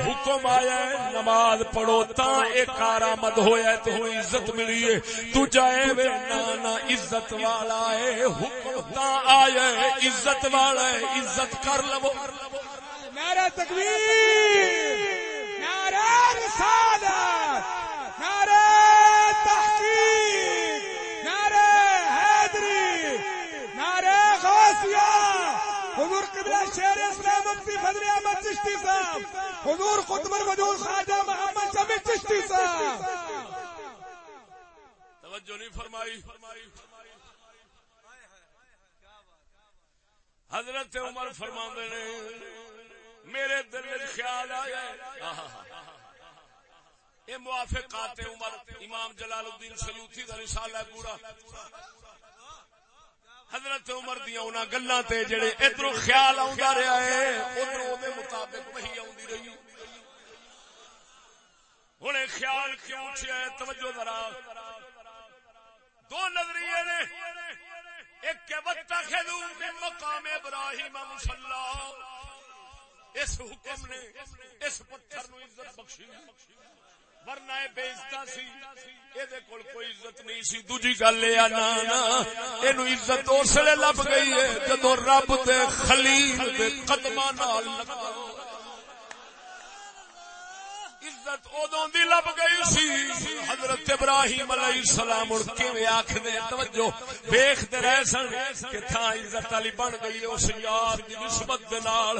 حکم آیا ہے نماز پڑھو تاں اے کارآمد ہویا ہے تے ہن عزت ملی ہے. دوجا اے نا عزت والا ہے حکم تاں آیا ہے عزت والا ہے، عزت کر لو. نعرہ تکبیر، نعرہ رسالت، نعرہ تحقیق، نعرہ حیدری، نعرہ غوثیہ. حضور قبلہ شیر اسلام مفتی فضل احمد چشتی صاحب، حضور قطب الوجود خواجہ محمد شفیع چشتی صاحب. توجہ نہیں فرمائی. حضرت عمر فرماندے نے میرے دل میں خیال آیا یہ موافقات عمر امام جلال الدین سیوطی دا رسالہ ہے پورا. حضرت عمر دیاں انہاں گلاں تے جڑے ادھروں خیال آوندا رہیا ہے ادھروں دے مطابق وہی آوندی رہی. ہن خیال کیوں اٹھیا ہے؟ توجہ ذرا، دو نظریے نے. ایک کہ واتخذوا من مقام ابراہیم مصلی، اس حکم نے اس پتھر نو عزت بخشی ورنہ اے بے عزت سی، اے دے کول کوئی عزت نہیں سی. دوجی گل اے نا اینو عزت اس لیے لب گئی ہے جدوں رب دے خلیل دے قدماں نال لگا. عزت ادوں دی لب گئی سی. حضرت ابراہیم علیہ السلام اڑ کیویں آکھدے توجہ ویکھدے رہے سن کہ تھاں عزت والی بن گئی اس یار دی نسبت دے نال.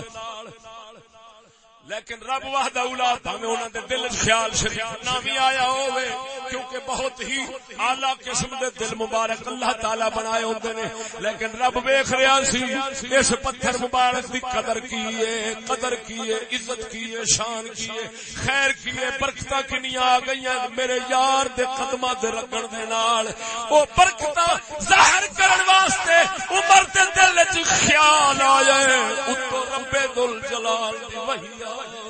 لیکن رب وحدہ اولا بھاویں انہاں دے دل وچ خیال شریف نہ بھی آیا ہوے کیونکہ بہت ہی اعلی قسم دے دل مبارک اللہ تعالی بنائے ہوندے نے، لیکن رب ویکھ رہا سی اس پتھر مبارک دی قدر کیے، قدر کیے، عزت کیے، شان کیے، خیر کیے، برکتاں کنیاں آ گئیاں میرے یار دے قدماں تے رگڑ دے نال۔ او برکتاں ظاہر کرن واسطے عمر دے دل وچ خیال آیا اتو رب ذل جلال دی وحی آیا۔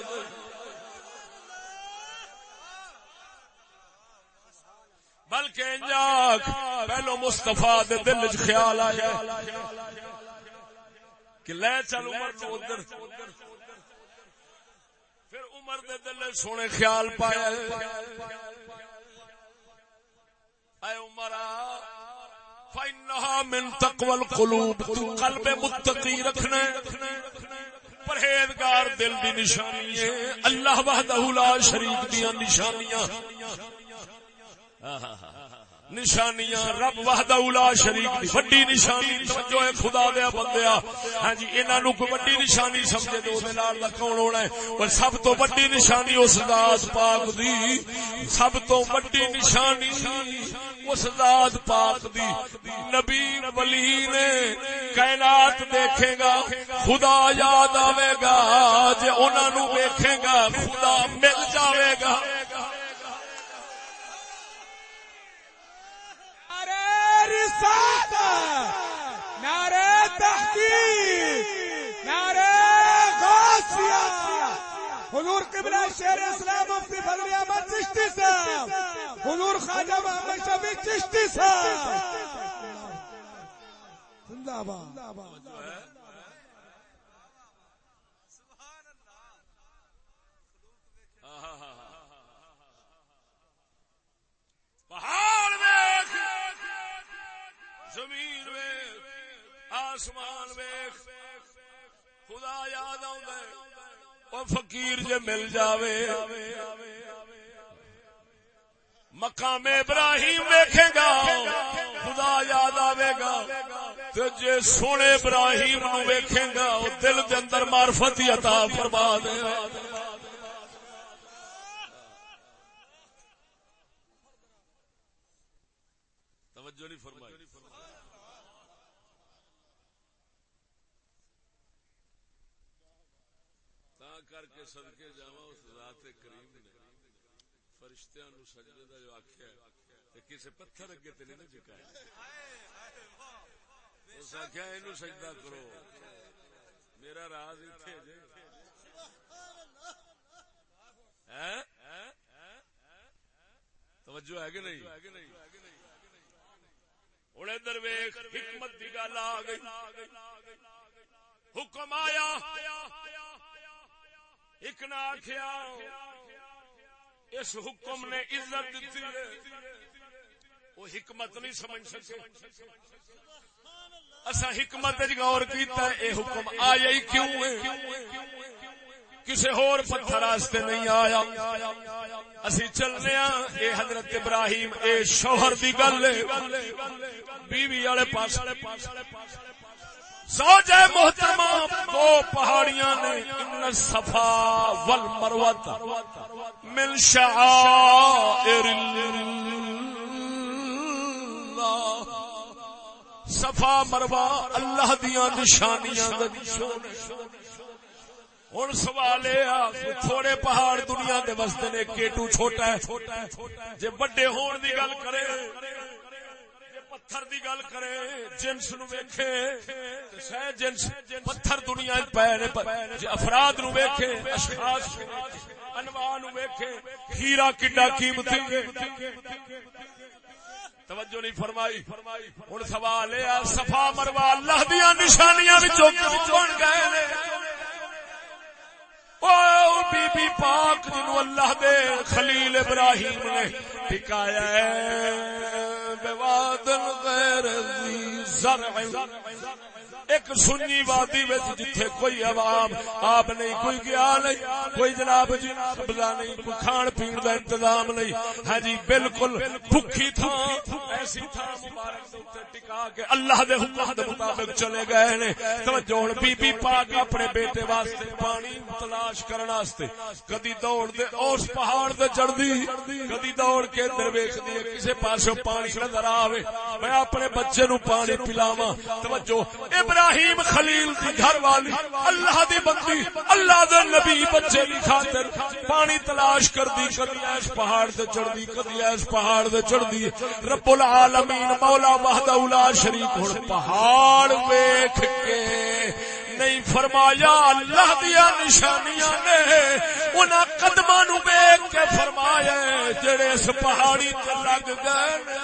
بلکہ انجاک پہلو مصطفیٰ دے دل وچ خیال آیا کہ لے چل عمر نو ادھر، پھر عمر دے دل وچ سونے خیال پایا اے عمرہ فإنها من تقوى القلوب، تو قلب متقی رکھنا، پرہیزگار دل دی نشانی ہے، اللہ وحدہ لا شریک دیاں نشانیاں، نشانیاں رب وحدہ لا شریک دی وڈی نشانی توجہ ہے خدا دیا بندیا۔ ہاں جی انہاں نو کوئی وڈی نشانی سمجھے تے اودے نال دا کون ہونا ہے؟ اور سب تو وڈی نشانی اس ذات پاک دی، سب تو وڈی نشانی اس ذات پاک دی۔ نبی ولی نے کائنات دیکھے گا خدا یاد آوے گا، جے انہاں نو ویکھے گا خدا مل جاوے گا۔ نعرہ تحقیق، نعرہ غوثیہ، حضور قبلہ شیر اسلام مفتی فضل احمد چشتی صاحب، حضور خواجہ محمد شفیع چشتی صاحب زندہ باد۔ پہاڑ ویکھ، زمین ویکھ، آسمان ویکھ، خدا یاد آوندا ہے۔ او فقیر جے مل جاوے مقام ابراہیم ویکھے گا خدا یاد آوے گا، تے جے سونے ابراہیم نو ویکھے گا او دل دے اندر معرفت عطا فرما دے گا۔ توجہ نہیں فرمائی؟ کر کے صدقے جاواں اس ذات کریم نے فرشتیاں نو سجدے دا جو آکھیا تے کسے پتھر اگے تے نہیں جھکایا، اس آکھیا اینو سجدہ کرو، میرا راز ایتھے جے۔ توجہ ہے کہ نہیں؟ ہن ادھر ویکھ حکمت دی گل آ گئی، حکم آیا، ایک نہ آکھیا اس حکم نے عزت دیتی ہے، وہ حکمت نہیں سمجھ سکے۔ اسا حکمت غور کیتا ہے اے حکم آیا ہی کیوں ہے، کسے اور پتھر واسطے نہیں آیا۔ اسی چلنے ہاں اے حضرت ابراہیم اے شوہر دی گل ہے، بیوی والے پاس زوجہ محترمہ دو پہاڑیاں نے، ان الصفا والمروہ من شعائر اللہ، صفا مروہ اللہ دیاں نشانیاں دا نشان۔ ہن سوال ہے تھوڑے پہاڑ دنیا دے وستے نے، کیٹو چھوٹا ہے، جے بڑے ہون دی گل کرے، پتھر دی گل کرے، جنس نو ویکھے سہ جنس پتھر دنیا پے نے، جے افراد نو ویکھے، اشخاص انواع نو ویکھے، ہیرا کڈا قیمتی ہے۔ توجہ نہیں فرمائی؟ ہن سوال ہے صفا مروہ اللہ دیاں نشانیاں وچوں کون گئے نے؟ او بی بی پاک جنو اللہ دے خلیل ابراہیم نے ٹکایا ہے، بواد غیر ذی زرع ایک سنی وادی وچ جتھے کوئی عوام آپ نہیں، کوئی گیا نہیں، کوئی جناب جی بلا نہیں، کوئی کھان پین دا انتظام نہیں، ہاں جی بالکل بھوکی تھاں ایسی تھاں مبارک تے ٹکا کے اللہ دے حکم دے مطابق چلے گئے نے. توجہ ہن بی بی پاک اپنے بیٹے واسطے پانی تلاش کرن واسطے کدی دوڑ دے اس پہاڑ تے چڑھدی، کدی دوڑ کے ادھر ویکھدی ہے کسے پاسوں پانی نظر آوے، میں اپنے بچے نو پانی پلاواں. توجہ ابراہیم خلیل دی گھر والی اللہ دی بندی اللہ دے نبی بچے دی خاطر پانی تلاش کردی، کدی اس پہاڑ تے چڑھدی، کدی اس پہاڑ تے چڑھدی. رب العالمین مولا وحدہ لا شریک ہن پہاڑ ویکھ کے نہیں فرمایا اللہ دیا نشانیاں نے انہاں قدماں نو ویکھ کے فرمایا جڑے اس پہاڑی تے لگ گئے نے.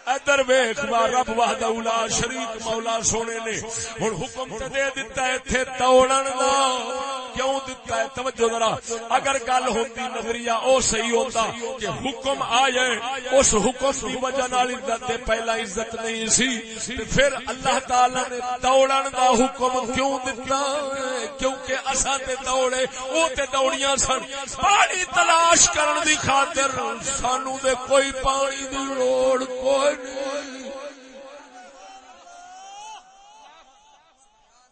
ادھر ویکھ رب وحدہ لا شریک مولا سونے نے ہن حکم تے دے دتا ہے ایتھے دوڑن دا. کیوں دتا ہے؟ توجہ ذرا، اگر گل ہوندی نظریہ او صحیح ہوندا کہ حکم آئے اس حکم دی وجہ نال عزت تے پہلا عزت نہیں سی تے پھر اللہ تعالی نے دوڑن دا حکم کیوں دتا؟ کیونکہ اساں تے دوڑے او تے دوڑیاں سن پانی تلاش کرن دی خاطر، سانو دے کوئی پانی دی لوڑ کوئی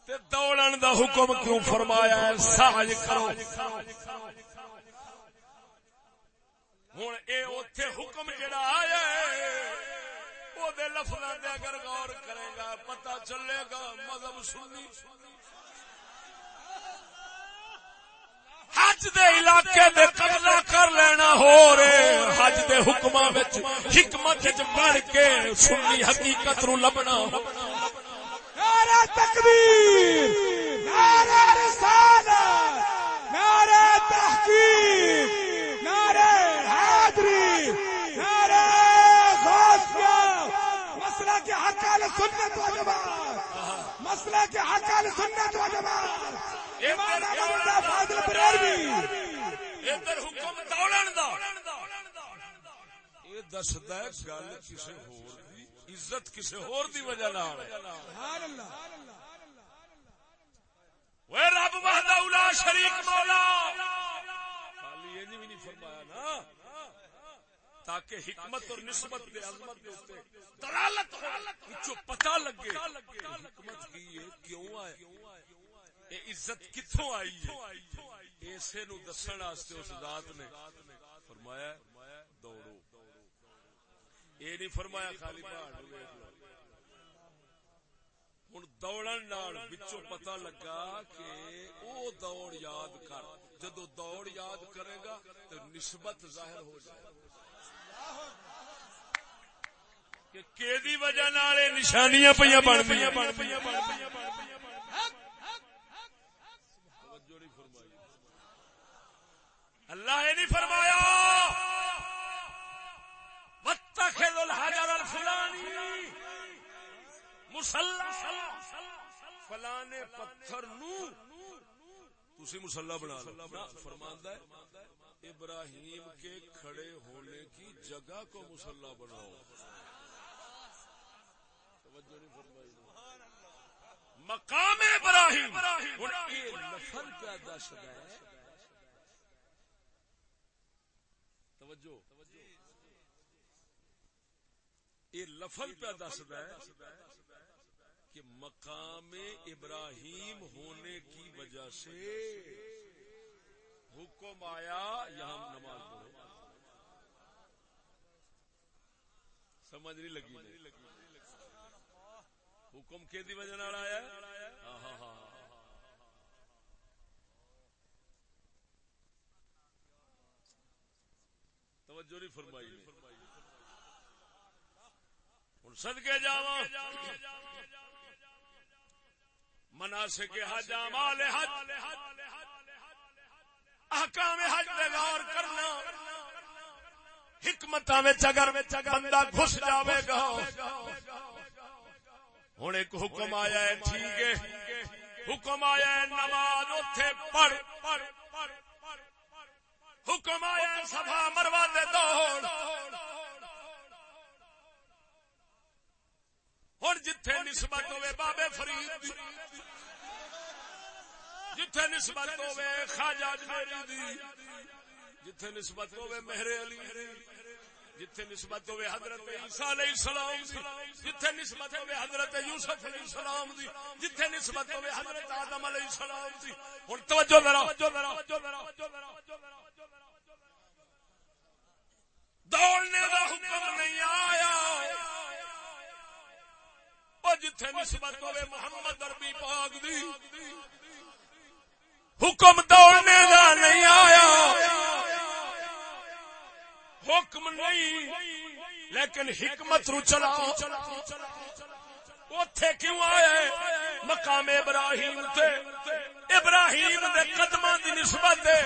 تے دوڑن دا حکم کیوں فرمایا ہے؟ سعی کرو. ہن اے اوتھے حکم جڑا آیا ہے او دے لفظاں تے اگر غور کرے گا پتہ چلے گا مذہب سنی حج دے علاقے دے قبضہ کر لینا ہو رہے، حج دے حکماں وچ حکمت وچ بڑھ کے سنی حقیقت نو لبنا. نعرہ تکبیر، نعرہ رسالت، نعرہ تحقیق، نعرہ حیدری، نعرہ غوثیہ، مسئلہ کے حق اہل سنت و جماعت، مسئلہ کے حق اہل سنت و جماعت. امام احمد رضا فاضل بریلوی ادھر حکم دوڑن دا یہ دسدا ہے گل کسے ہور دی عزت کسے ہور دی وجہ نال ہے. سبحان اللہ. وہ رب وحدہ لا شریک مولا خالی یہ نہیں فرمایا نا تاکہ حکمت اور نسبت دے عظمت دے اوپر دلالت ہو، کچھ پتہ لگے حکمت کی ہے، کیوں آئے، اے عزت کتھوں آئی ہے. اسے نو دسن واسطے اس ذات نے فرمایا دوڑو. یہ نہیں فرمایا خالی پہاڑ ویکھ لو. ہن دوڑن نال وچوں پتہ لگا کہ او دوڑ یاد کر، جدو دوڑ یاد کرے گا تو نسبت ظاہر ہو جائے کہ کیدی وجہ نال نشانیاں پیاں بن پیاں. اللہ نے نہیں فرمایا واتخذوا الحجر الفلانی مصلی، فلانے پتھر نو تسی مصلی بنا لو. فرماندا ہے ابراہیم کے کھڑے ہونے کی جگہ کو مصلی بناؤ. توجہ نہیں فرمائی. مقام ابراہیم ہن یہ لفظ کا دسدا ہے. توجہ یہ لفظ پہ دسدا ہے کہ مقام ابراہیم ہونے کی وجہ سے حکم آیا یہاں نماز پڑھو. سمجھ نہیں لگی؟ حکم کے دی وجہ نال آیا. توجہ نہیں فرمائی. ہن صدقے جاواں مناسک حج، اعمال حج، احکام حج دے غور کرنا، حکمتاں وچ اگر بندہ گھس جاوے گا. ہن ایک حکم آیا ہے، ٹھیک ہے، حکم آیا ہے نماز اوتھے پڑھ، حکم آیا ہے صفا مروہ دے دوڑ. ہن جتھے نسبت ہوے بابے فرید دی، جتھے نسبت ہوے خواجہ اجمیری دی، جتھے نسبت ہوے مہر علی، جتھے نسبت ہوے حضرت عیسیٰ علیہ السلام دی، جتھے نسبت ہوے حضرت یوسف علیہ السلام دی، جتھے نسبت ہوے حضرت آدم علیہ السلام دی. ہن توجہ ذرا، دوڑنے دا حکم نہیں آیا او جتھے نسبت ہوے محمد عربی پاک دی، حکم دوڑنے دا نہیں آیا، حکم نہیں لیکن حکمت رو چلا. اوتھے کیوں آئے؟ مقام ابراہیم تے ابراہیم دے قدماں دی نسبت ہے.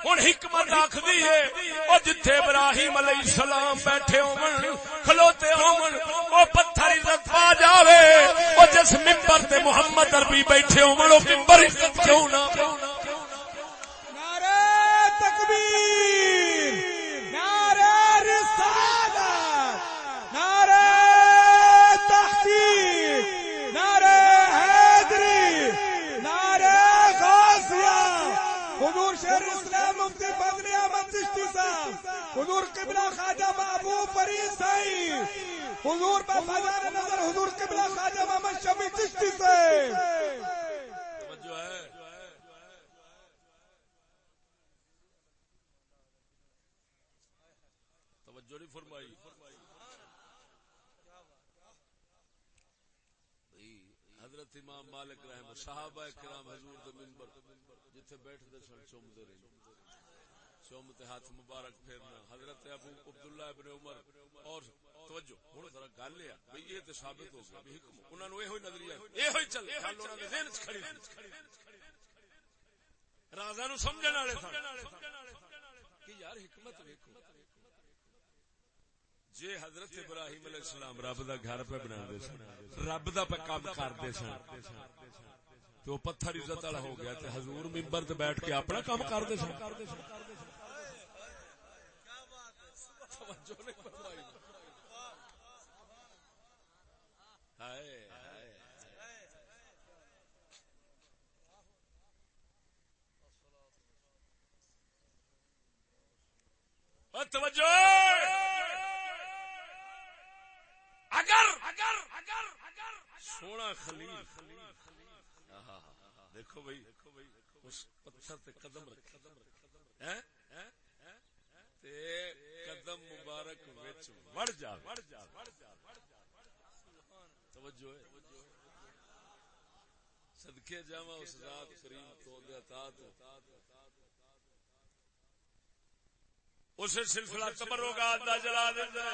ہن حکمت آکھدی ہے او جتھے ابراہیم علیہ السلام بیٹھے ہون کھلوتے ہون او پتھر عزت پا جاوے، او جس منبر تے محمد عربی بیٹھے ہون او منبر عزت کیوں نہ؟ نعرہ تکبیر، نعرہ رسالت، نعرہ تحقیق، نعرہ حیدری، نعرہ غازیہ. حضور شیر اسلام مفتی فضل احمد چشتی صاحب، حضور قبلہ خواجہ محبوب فرید سائی، حضور بفضل نظر حضور قبلہ خواجہ محمد شفیع چشتی صاحب. توجہ نہیں فرمائی. حضرت امام مالک رحمہ صحابہ کرام حضور دے منبر جتھے بیٹھدے سن چومدے رہے، چومتے ہاتھ مبارک پھیرنا. حضرت ابو عبداللہ ابن عمر اور توجہ ہن ذرا گل ہے بھئی یہ تے ثابت ہو گیا بھی حکم انہاں نوں ایہی نظریہ ایہی چل گل انہاں دے ذہن وچ کھڑی رازاں نوں سمجھن والے سن کہ یار حکمت ویکھو. جے حضرت ابراہیم علیہ السلام رب دا گھر پہ بنا دے سن، رب دا پہ کام کردے سن، تو پتھر عزت والا ہو گیا تے حضور منبر تے بیٹھ کے اپنا کام کردے سن. توجہ اگر سونا خلیل دیکھو بھائی اس پتھر تے قدم رکھے تے قدم مبارک وچ وڑ جاوے. توجہ صدقے جاواں اس ذات کریم تو دے عطا تو اس سلسلہ تبرکات دا جلا دیندا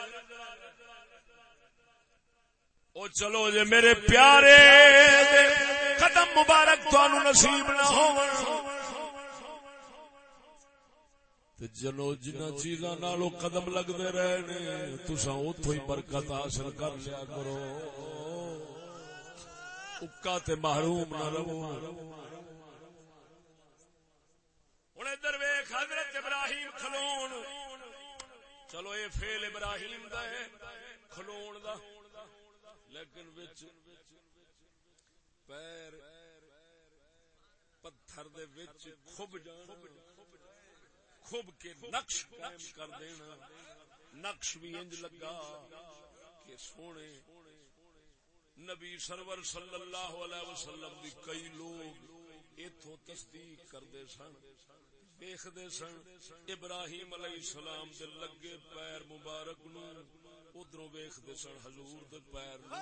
او چلو جے میرے پیارے قدم مبارک تانوں نصیب نہ ہون تے چلو جنہ چیزاں نالوں قدم لگدے رہے نے تساں اوتھوں ہی برکت حاصل کر لیا کرو، اکا تے محروم نہ رہو. ہن ادھر ویکھ حضرت ابراہیم کھلون، چلو اے فعل ابراہیم دا ہے کھلون دا، لیکن وچ پیر پتھر دے وچ کھب جانا، کھب کے نقش قائم کر دینا. نقش بھی انج لگا کہ سونے نبی سرور صلی اللہ علیہ وسلم دی کئی لوگ ایتھوں تصدیق کردے سن، دیکھدے سن ابراہیم علیہ السلام دے لگے پیر مبارک نو، ادھروں ویکھدے سن حضور دے پیر نو،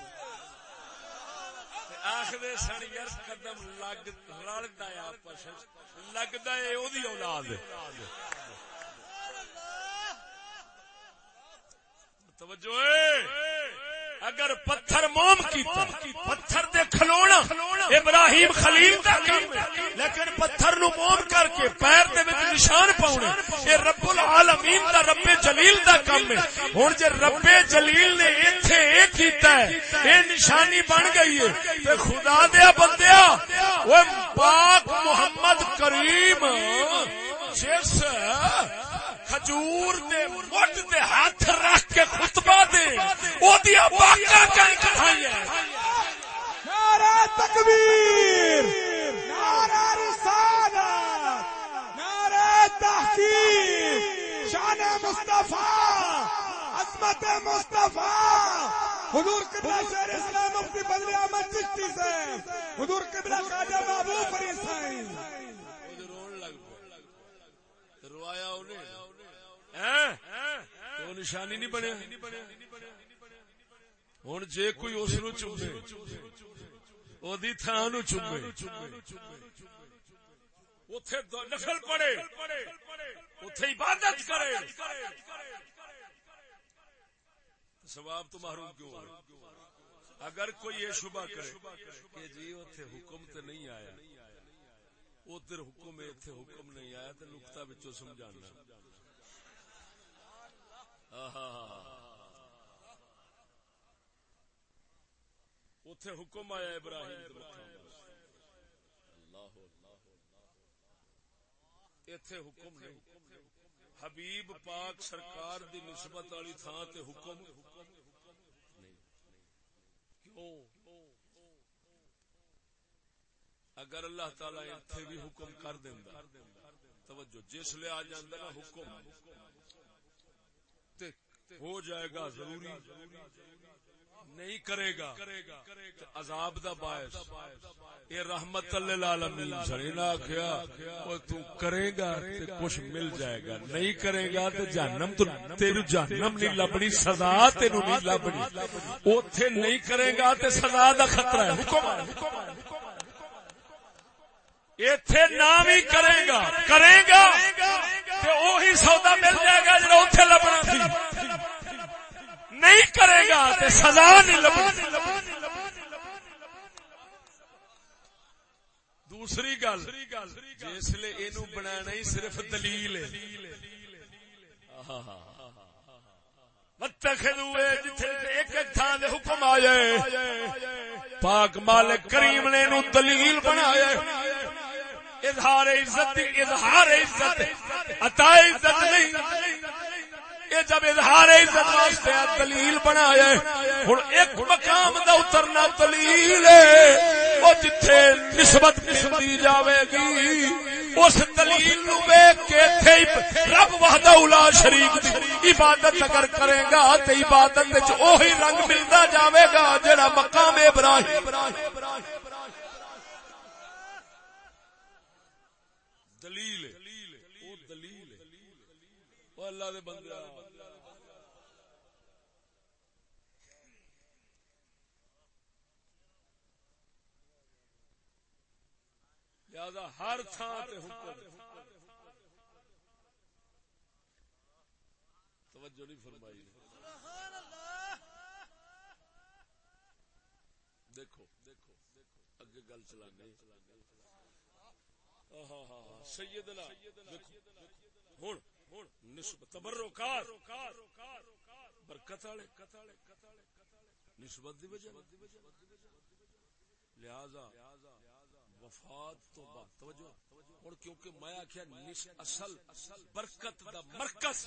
آکھدے سن یار قدم لگ رلدا ہے آپس لگدا ہے او دی اولاد. توجہ اگر پتھر موم کیتا پتھر دے کھلونا ابراہیم خلیل دا کام ہے، لیکن پتھر نو موم کر کے پیر دے وچ نشان پاونا اے رب العالمین دا رب جلیل دا کام ہے. ہن جے رب جلیل نے ایتھے اے کیتا ہے اے نشانی بن گئی ہے تے خدا دے بندیا اوے پاک محمد کریم جس کھجور دے مٹ تے ہاتھ رکھ کے خطبہ دے او دی باقا کہیں کھائی ہے. تکبیر، نعرہ رسالت، نعرہ تحقیق، شان مصطفیٰ، عظمت مصطفیٰ، حضور قبلہ شیخ اسلام مفتی فضل احمد چشتی سے، حضور قبلہ خواجہ محبوب فرید سائیں رون لگ پہ روایا انہیں تو نشانی نہیں بنیا. ہوں جے کوئی اس نو چومے اودی تھان نو چومے اوتھے نفل پڑے اوتھے عبادت کرے ثواب تو محروم کیوں ہو؟ اگر کوئی یہ شبہ کرے کہ جی اوتھے حکم تے نہیں آیا ادھر حکم ہے ایتھے حکم نہیں آیا تے نقطہ وچوں سمجھانا. اوتھے حکم آیا ابراہیم دے مقام اللہ ایتھے حکم نہیں. حبیب پاک سرکار دی نسبت والی تھان تے حکم نہیں. کیوں؟ اگر اللہ تعالی ایتھے بھی حکم کر دیندا توجہ جس لے آ جاندا نا حکم تے ہو جائے گا ضروری نہیں کرے گا عذاب دا باعث اے رحمت للعالمین سرینا کیا او تو کرے گا تے کچھ مل جائے گا نہیں کرے گا تے جہنم تو تیرو جہنم نہیں لبنی سزا تینو نہیں لبنی اوتھے نہیں کرے گا تے سزا دا خطرہ ہے. حکم ایتھے نام ہی کرے گا تے اوہی سودا مل جائے گا جڑا اوتھے لبنا سی. نہیں کرے گا تے سزا نہیں لبنی. دوسری گل جس لے اینو بنانا ہی صرف دلیل ہے. متخذوا جتھے ایک ایک تھان دے حکم آ جائے پاک مالک کریم نے اینو دلیل بنایا. اظہار عزت عطا عزت نہیں یہ جب اظہار عزت واسطے دلیل بنایا ہن ایک مقام دا اترنا دلیل ہے او جتھے نسبت دی جاوے گی اس دلیل نو ویکھ کے تے رب وحدہ لا شریک دی عبادت اگر کرے گا تے عبادت وچ اوہی رنگ ملدا جاوے گا جڑا مقام ابراہیم. دلیل او دلیل او اللہ دے بندے لہذا ہر تھان تے حکم توجہ نہیں فرمائی. دیکھو اگے گل چلانے سیدنا ہن نسبت تبرکات برکت والے نسبت دی وجہ لہذا وفات تو بعد توجہ اور کیونکہ میں آخیا اصل برکت دا مرکز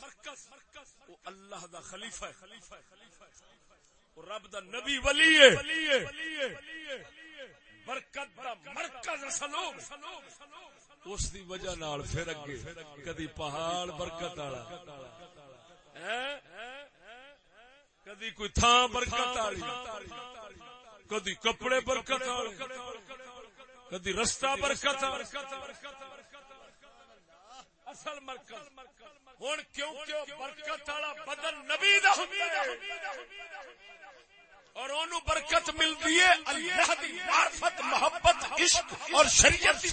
وہ اللہ دا خلیفہ ہے اور رب دا نبی ولی ہے. برکت دا مرکز اصل اس دی وجہ نال پھر اگے کدی پہاڑ برکت والا کدی کوئی تھان برکت والی کدی کپڑے برکت والے کدی رستہ برکت اصل مرکز. ہن کیونکہ برکت والا بدن نبی دا ہوندا ہے اور اونوں برکت ملدی ہے اللہ دی معرفت محبت عشق اور شریعت.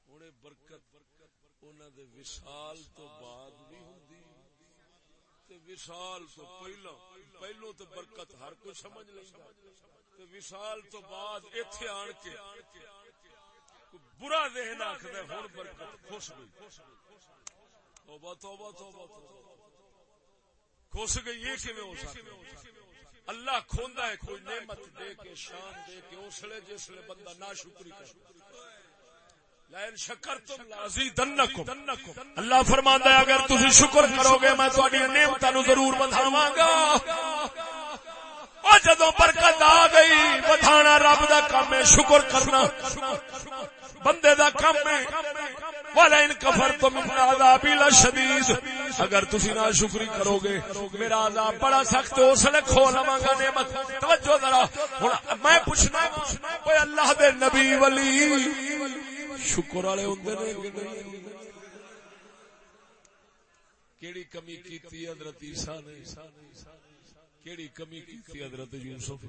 اونے برکت انہاں دے وصال تو بعد بھی ہوندی تے وصال تو پہلو تے برکت ہر کوئی سمجھ لیندا تے وصال تو بعد ایتھے آن کے برا ذہن آکھدا ہن برکت خوش گئی. توبہ توبہ توبہ خوش گئی. یہ کیویں ہو سکتا؟ اللہ کھوندا ہے کوئی نعمت دے کے شان دے کے اسلے جس لے بندہ ناشکری کرے. لئن شکرتم لازیدنکم اللہ فرماندا ہے اگر تسی شکر کرو گے میں تہاڈی نعمتاں نو ضرور بڑھاواں گا. جدوں برکت آ گئی بٹھانا رب دا کام ہے شکر کرنا بندے دا کام ہے وَلَئِن كَفَرْتُمْ مِنْ عَذَابِي لَشَدِيدٌ اگر تسی نا شکری کرو گے میرا عذاب بڑا سخت ہے اس نے کھو لواں گا نعمت توجہ ذرا ہن میں پوچھنا کوئی اللہ دے نبی ولی شکر والے ہوندے نے کیڑی کمی کیتی حضرت عیسیٰ نے کیڑی کمی کیتی حضرت یوسف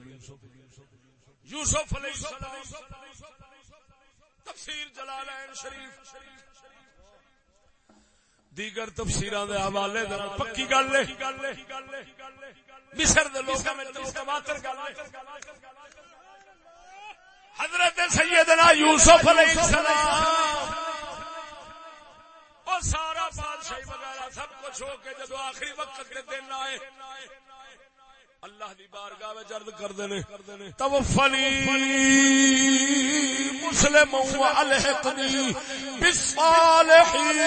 علیہ السلام تفسیر جلالین شریف دیگر تفسیراں دے حوالے دے پکی گل ہے مصر دے لوکاں وچ متواتر گل ہے حضرت سیدنا یوسف علیہ السلام اور سارا بادشاہی وغیرہ سب کچھ ہو کے جدو آخری وقت کے دن آئے اللہ دی بارگاہ وچ عرض کردے نے توفنی مسلم والحقنی بالصالحین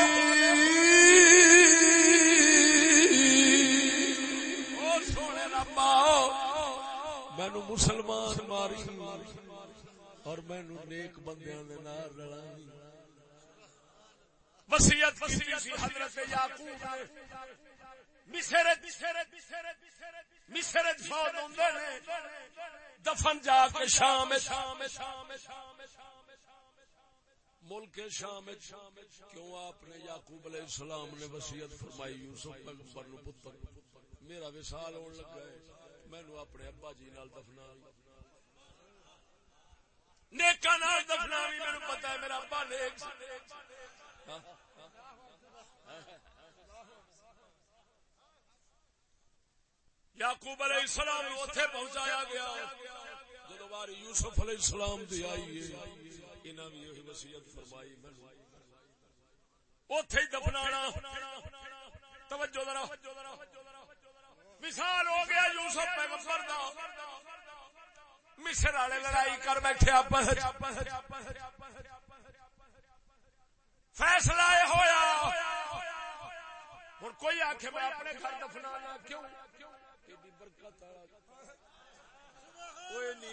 او سونے ربا مینوں مسلمان ماری اور مینوں نیک بندیاں دے نال رلائی وصیت کی حضرت یعقوب مصر فوت ہوندے نے دفن جا کے شام ملک شام کیوں آپ نے یعقوب علیہ السلام نے وصیت فرمائی یوسف پیغمبر نو پتر میرا وصال ہون لگا ہے مینوں اپنے ابا جی نال دفنا نیکاں نال دفنا بھی مینوں پتہ ہے میرا ابا نیک یعقوب علیہ السلام کو اتھے پہنچایا گیا جدو باری یوسف علیہ السلام دی آئی ہے انہاں بھی یہی وصیت فرمائی اتھے ہی دفنانا توجہ ذرا مثال ہو گیا یوسف پیغمبر دا مصر والے لڑائی کر بیٹھے آپس فیصلہ یہ ہویا ہن کوئی آکھے میں اپنے گھر دفنانا کیوں برکت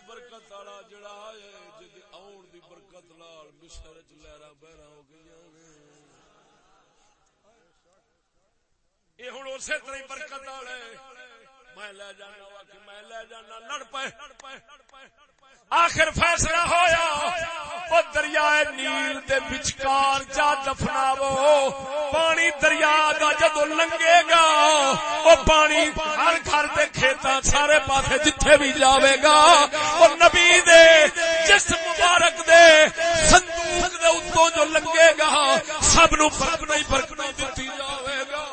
برکت والا جڑا ہے جدی آن دی برکت نال مصر وچ لہراں بہراں ہو گئیاں اے ہن اسی طرح برکت والا میں لے جانا وا کہ میں لے جانا لڑ پے آخر فیصلہ ہویا او دریائے نیل دے وچکار جا دفناو پانی دریا دا جدو لنگے گا او پانی ہر گھر دے کھیتاں سارے پاسے جتھے بھی جاوے گا او نبی دے جسم مبارک دے صندوق دے اوتوں جو لنگے گا سب نو برکت دتی جاوے گا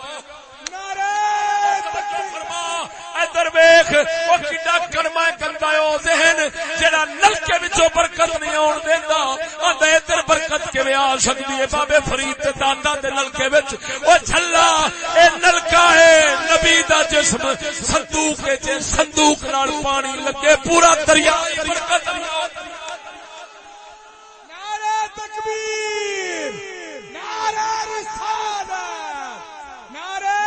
ادھر ویکھ او کڈا کرما کردا او ذہن جڑا نلکے وچوں برکت نہیں آون دیندا آندا ادھر برکت کیویں آ سکدی ہے بابے فرید تے دادا دے نلکے وچ او جھلا اے نلکا ہے نبی دا جسم صندوق وچ صندوق نال پانی لگے پورا دریا برکت نعرہ تکبیر نعرہ رسالت نعرہ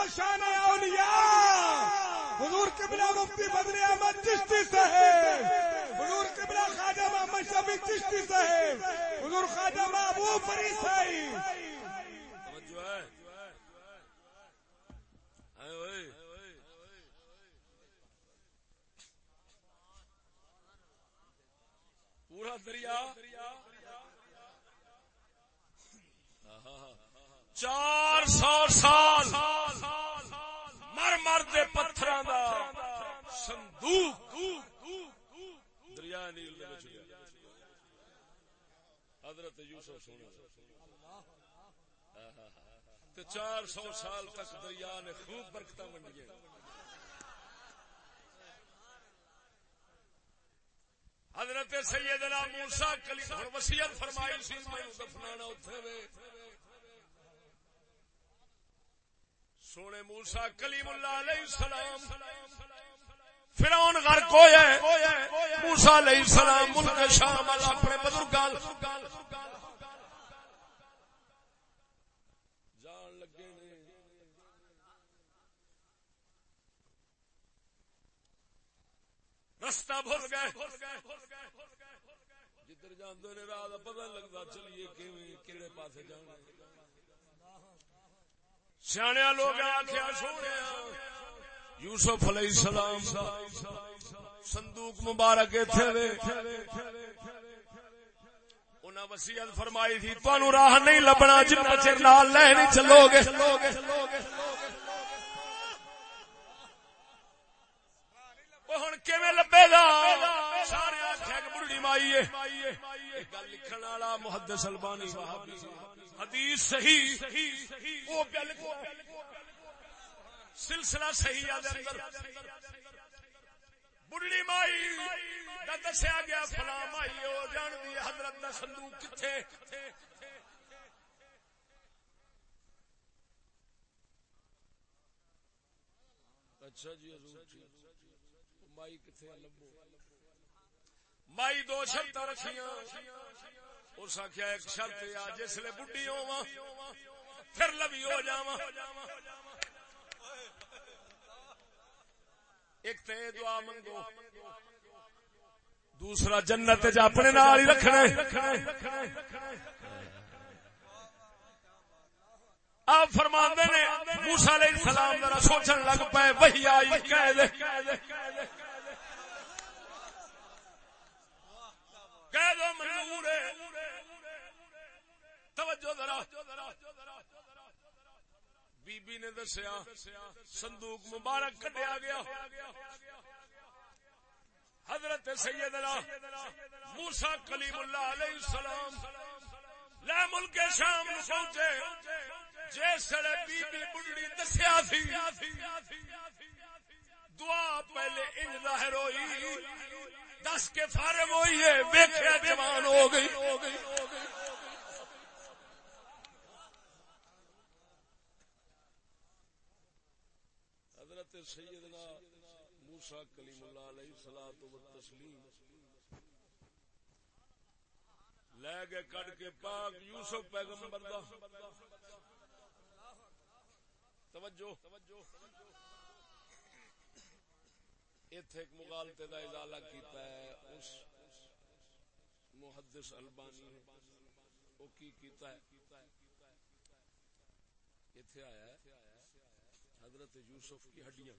شان اولیاء حضور قبلہ مفتی فضل احمد چشتی صاحب حضور قبلہ خواجہ محمد شفیع چشتی صاحب حضور خواجہ محبوب فرید صاحب پورا دریا 400 سال مر دے پتھراں دا صندوق دریا نیل دے وچ حضرت یوسف سونا تے 400 سال تک دریا نے خوب برکتاں ونڈیاں حضرت سیدنا موسیٰ کلیم وصیت فرمائی سی میں دفنانا اوتھے وے سونے موسیٰ کلیم اللہ علیہ السلام فرعون غرق ہوئے موسیٰ علیہ السلام ملک شام اپنے بزرگان جان لگے رستہ بھول گئے جدھر جاندے نے راہ دا پتہ لگدا چلیے کیویں کیڑے پاسے جانا سیاںیاں لوگ آکھیا سونیا یوسف علیہ السلام دا صندوق مبارک ایتھے وے انہاں وصیت فرمائی تھی تانوں راہ نہیں لبنا جنہ چر نال لے نہیں چلو گے ہن کیویں لبے گا سارے آکھیا کہ بڑھڑی مائی ہے گل لکھن والا محدث البانی وہابی حدیث صحیح وہ پہ لکھو سلسلہ صحیح دے اندر بڑھڑی مائی دا دسیا گیا فلاں مائی او جان دی حضرت دا صندوق کتھے اچھا جی حضور مائی کتھے لبو مائی دو شرطاں رکھیاں اس آخیا ایک شرط آ جس لے بڈھی ہوواں پھر لبی ہو جاواں ایک تے دعا منگو دوسرا جنت وچ اپنے نال ہی رکھنا آپ فرماندے نے موسیٰ علیہ السلام ذرا سوچن لگ پے وحی آئی کہہ دے کہہ دو منظور ہے توجہ ذرا بی بی نے دسیا صندوق مبارک کڈیا گیا حضرت سیدنا موسیٰ کلیم اللہ علیہ السلام لے ملک شام نو پہنچے جس نے بی بی بڑھڑی دسیا تھی دعا پہلے ان ظاہر ہوئی دس کے فارغ ہوئی ہے ویکھیا جوان ہو گئی حضرت سیدنا موسیٰ کلیم اللہ علیہ الصلوۃ والتسلیم لے گئے کٹ کے پاک یوسف پیغمبر دا توجہ ایتھے ایک مغالطے دا ازالہ کیتا ہے اس محدث البانی نے وہ کی کیتا ہے ایتھے آیا ہے حضرت یوسف کی ہڈیاں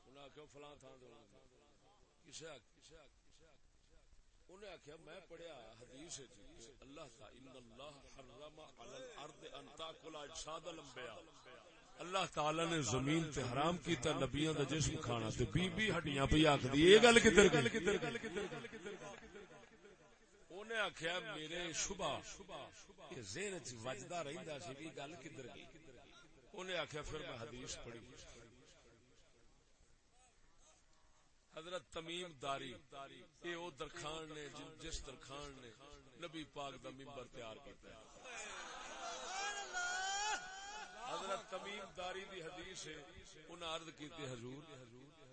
انہاں کہو فلاں تھا کسے انہیں آخیا میں پڑھیا حدیث کہ اللہ تعالی ان اللہ حرم علی الارض ان تاکل اجساد الانبیاء اللہ تعالی نے زمین تے حرام کیتا نبیاں دا جسم کھانا تے بی بی ہڈیاں پہ آکھدی یہ گل کدھر گئی انہیں آخیا میرے شبہ کہ ذہن وچ وجدا رہندا سی بھی گل کدھر گئی انہیں آخیا پھر میں حدیث پڑھی حضرت تمیم داری یہ او درخان نے جس درخان نے نبی پاک دا منبر تیار کیتا ہے حضرت تمیم داری دی حدیث ہے انہاں عرض کیتی حضور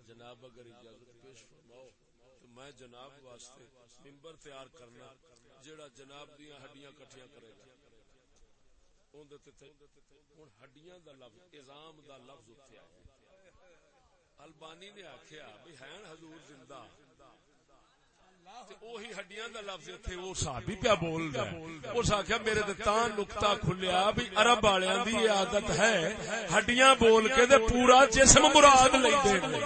جناب اگر اجازت پیش فرماؤ تو میں جناب واسطے منبر تیار کرنا جیڑا جناب دیاں ہڈیاں کٹھیاں کرے گا اون دے تے ہن ہڈیاں دا لفظ عظام دا لفظ اوتھے آیا البانی نے آخیا بھی ہیں حضور زندہ تے اوہی ہڈیاں دا لفظ ایتھے او صحابی پیا بول رہا ہے اس آخیا میرے تے تاں نقطہ کھلیا بھی عرب والیاں دی عادت ہے ہڈیاں بول کے تے پورا جسم مراد لیندے نے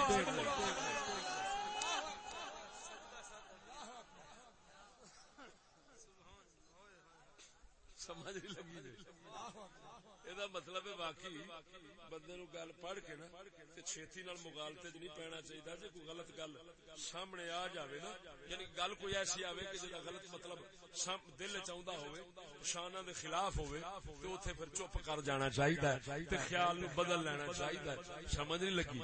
سمجھ لگی دا مطلب ہے واقعی بندے نو گل پڑھ کے نا تے چھیتی نال مغالطے وچ نہیں پینا چاہیے جے کوئی غلط گل سامنے آ جاوے نا یعنی گل کوئی ایسی آوے کہ جدا غلط مطلب دل وچ آوندا ہوے شاناں دے خلاف ہوے تے اوتھے پھر چپ کر جانا چاہیے تے خیال نو بدل لینا چاہیے سمجھ نہیں لگی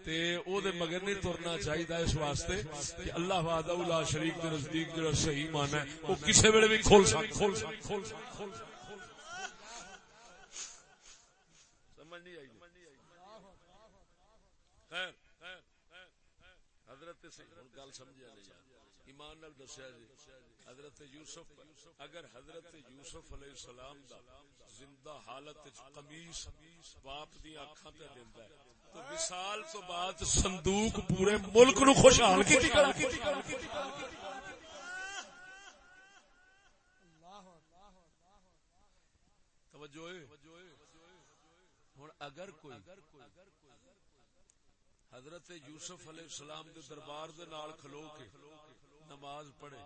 تے او دے مگر نہیں ترنا چاہیے اس واسطے کہ اللہ وحدہ لا شریک دے نزدیک جڑا صحیح معنی ہے او کسے ویلے بھی کھول سکدا حضرت گل سمجھا نہیں ایمان نال دسیا جی حضرت یوسف اگر حضرت یوسف علیہ السلام دا زندہ حالت قمیص باپ دی اکھاں تے دیندا ہے وصال تو بعد صندوق پورے ملک نو خوشحال کیتی کرا توجہ ہے ہن اگر کوئی حضرت یوسف علیہ السلام دے دربار دے نال کھلو کے نماز پڑھے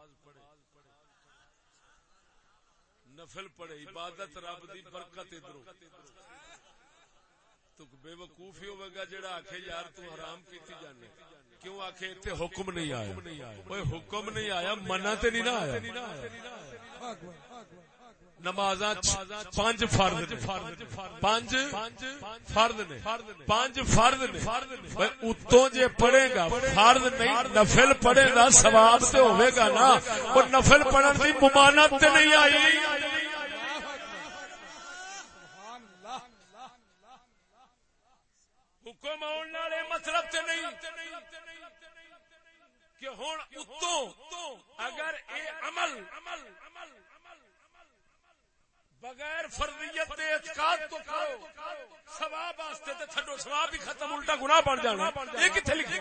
نفل پڑھے عبادت رب دی برکت ادھروں تو بے وقوف ہی ہوے گا جڑا آکھے یار تو حرام کیتی جانے کیوں آکھے ایتھے حکم نہیں آیا اوے حکم نہیں آیا منع تے نہیں نہ آیا نمازاں 5 فرض نے 5 فرض نے اتوں جے پڑھے گا فرض نہیں نفل پڑھے گا ثواب تے ہوے گا نا اور نفل پڑھن دی ممانعت تے نہیں آئی حکم آن والے مطلب تے نہیں کہ ہن اتوں اگر اے عمل بغیر فرضیت تے اعتقاد تو کرو ثواب واسطے تے چھڈو ثواب بھی ختم الٹا گناہ بن جانا یہ کتھے لکھا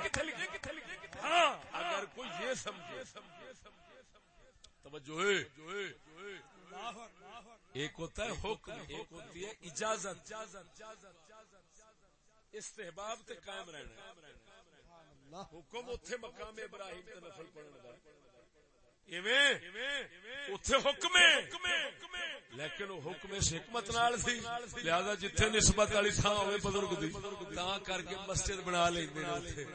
ہاں اگر کوئی یہ سمجھے توجہ ہے ایک ہوتا ہے حکم ایک ہوتی ہے اجازت استحباب تے قائم رہنا حکم اوتھے مقام ابراہیم تے نفل پڑھن دا اتھے حکم لیکن وہ حکم اس حکمت نال سی لہذا جتھے نسبت والی تھاں ہوے بزرگ دی تاں کر کے مسجد بنا لیندے نے اوتھے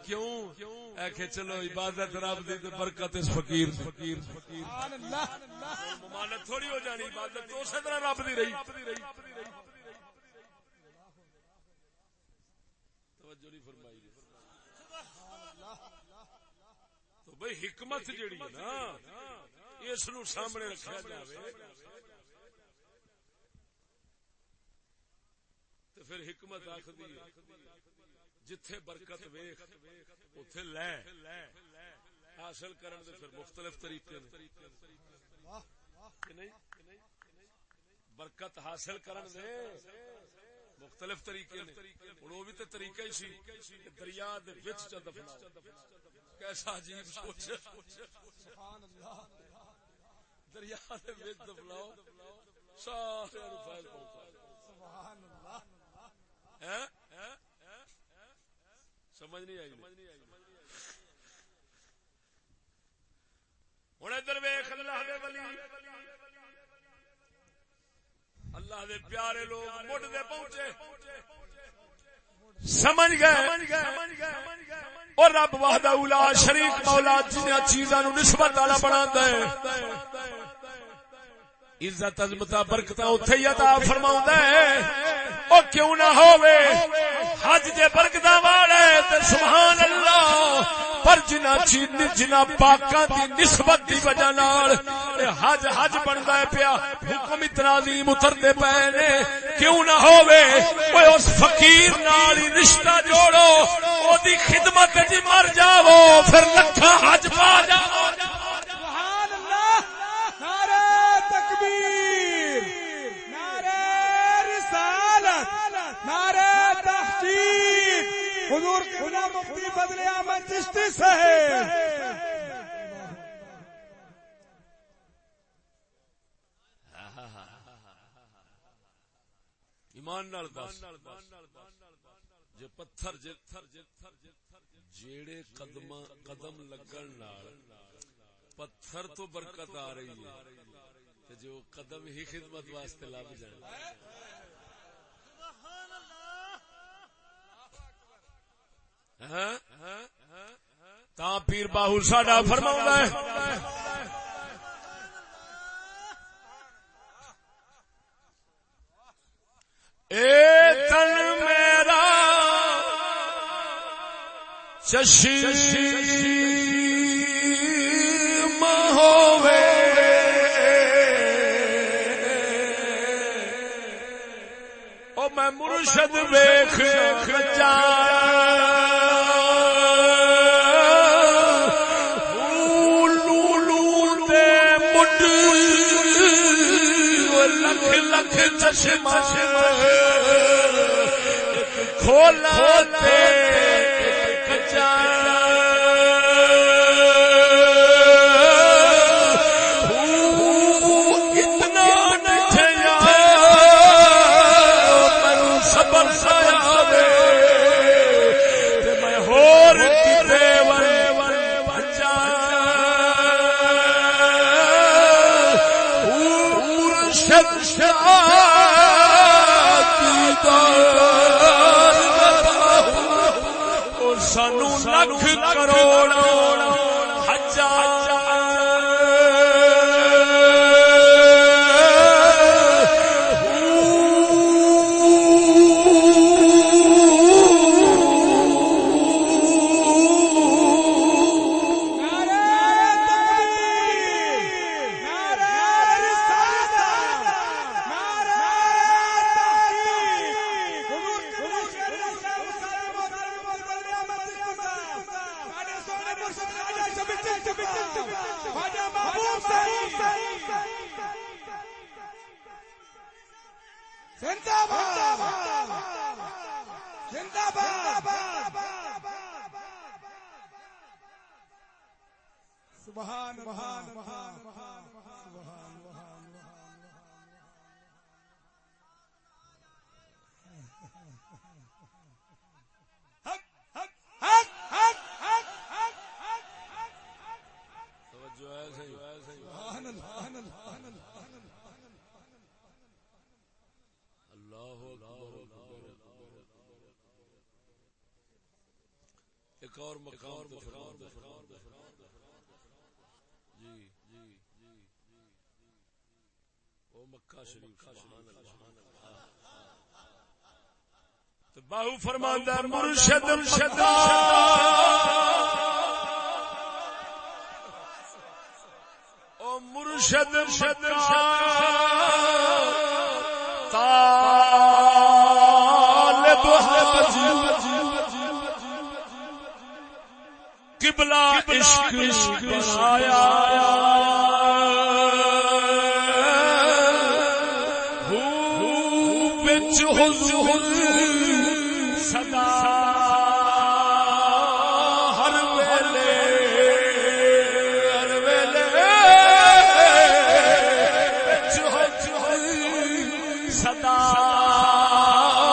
کیوں اے کہ چلو عبادت رب دی تے برکت اس فقیر سبحان اللہ ممانعت تھوڑی ہو جانی عبادت تو اسی طرح رب دی رہی توجہ نہیں فرمائی تو بھئی حکمت جڑی ہے نا اس نو سامنے رکھا جاوے تو پھر حکمت آکھدی ہے جتھے برکت ویکھ اوتھے لے حاصل کرن دے پھر مختلف طریقے نے برکت حاصل کرن دے مختلف طریقے نے ہن او بھی تے طریقہ ہی سی کہ دریا دے وچ چ دفناؤ کیسا عجیب سوچ سبحان اللہ دریا دے وچ دفناؤ سارے نو فائدہ پہنچا سبحان اللہ سمجھ نہیں آئی ہن ادھر ویکھ اللہ دے ولی اللہ دے پیارے لوگ مڈ دے پہنچے سمجھ گئے اور رب وحدہ اولا شریک مولا جنہاں چیزاں نو نسبت والا بناوندا ہے عزت عظمت برکتاں اوتھے ہی عطا فرماوندا ہے او کیوں نہ ہووے حج دے برکتاں والے تے سبحان اللہ پر جنہاں پاکاں دی نسبت دی وجہ نال حج بندا ہے پیا حکم اتنا عظیم اتردے پئے نے کیوں نہ ہووے اوے اس فقیر نال ہی رشتہ جوڑو او دی خدمت وچ مر جاؤ پھر لکھاں حج پا جاؤ سبحان اللہ نعرہ تکبیر نعرہ رسالت نعرہ تحقیق حضور قبلہ مفتی فضل احمد چشتی صاحب ایمان نال دس جے پتھر جیڑے قدم لگن نال پتھر تو برکت آ رہی ہے تے جو قدم ہی خدمت واسطے لب جان تاں پیر باہو ساڈا فرماوندا ہے اے تن میرا چشم ہووے او میں مرشد ویکھ لکھ چشمہ کھولا کچا اتنا نٹھیا میں صبر سایا میں ہور کتے بچا سانو لکھ کروڑ ایک اور مقام جی وہ مکہ شریف تو باہو فرماندہ مرشد او مرشد طالب قبلہ عشق بنایا بچ حضور صدا ہر ویلے بچ حضور صدا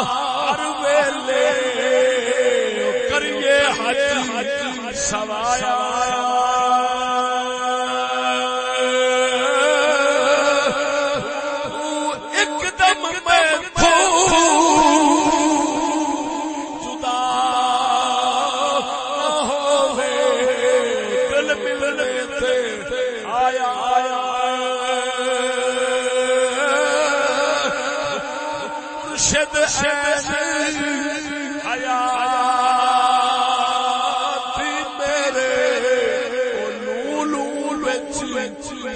ہر ویلے کریے حج سوایا ایک دم میں جدا ہوئے دل ملتے آیا مرشد آیا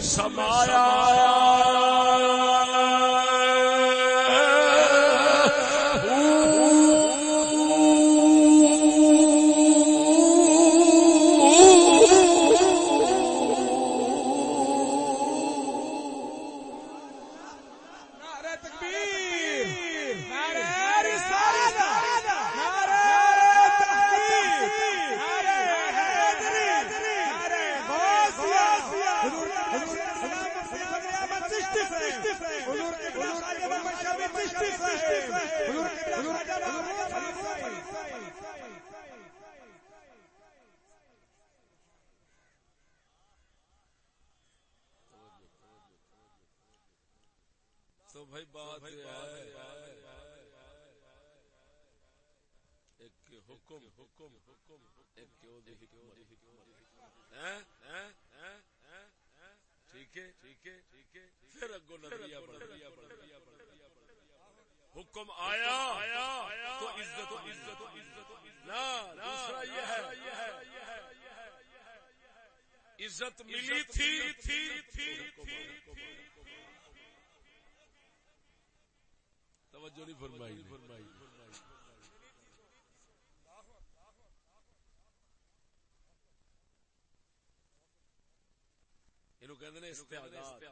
سمایا نعرہ تکبیر، نعرہ رسالت، نعرہ تحقیق، نعرہ حیدری، نعرہ غوثیہ، حضور تو بھائی بات ہے ایک حکم ایک ٹھیک ہے پھر اگو نظریہ حکم آیا تو عزت نہ دوسرا یہ ہے عزت ملی تھی توجہ نہیں فرمائی انہوں کہتے ہیں استعداد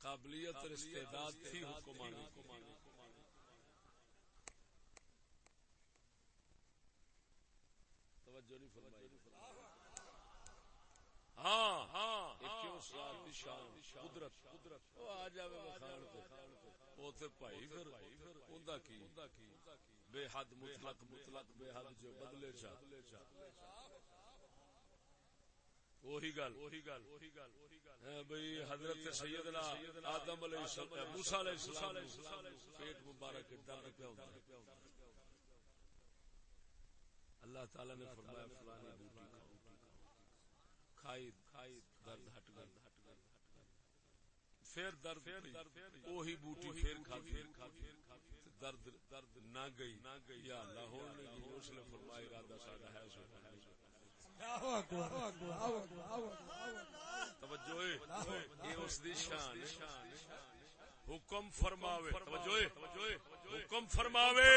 قابلیت اور استعداد تھی حکم آنے توجہ نہیں فرمائی. ہاں ہاں کیوں ذات دی شان قدرت او آ جاوے مخان تے او تے بھائی پھر اوندا کی بے حد مطلق بے حد جو بدلے چا وہی گل بھئی حضرت سیدنا آدم علیہ السلام موسیٰ علیہ السلام پیٹ مبارک درد پہ ہوتا ہے. اللہ تعالیٰ نے فرمایا فلانی بوٹی کھائی درد ہٹ گئی. پھر درد وہی بوٹی پھر کھائی درد نہ گئی. یا اللہ ہونے کی اس نے فرمایا ارادہ سادہ ہے سو توجہ یہ اس دی شان حکم فرماوے. توجہ حکم فرماوے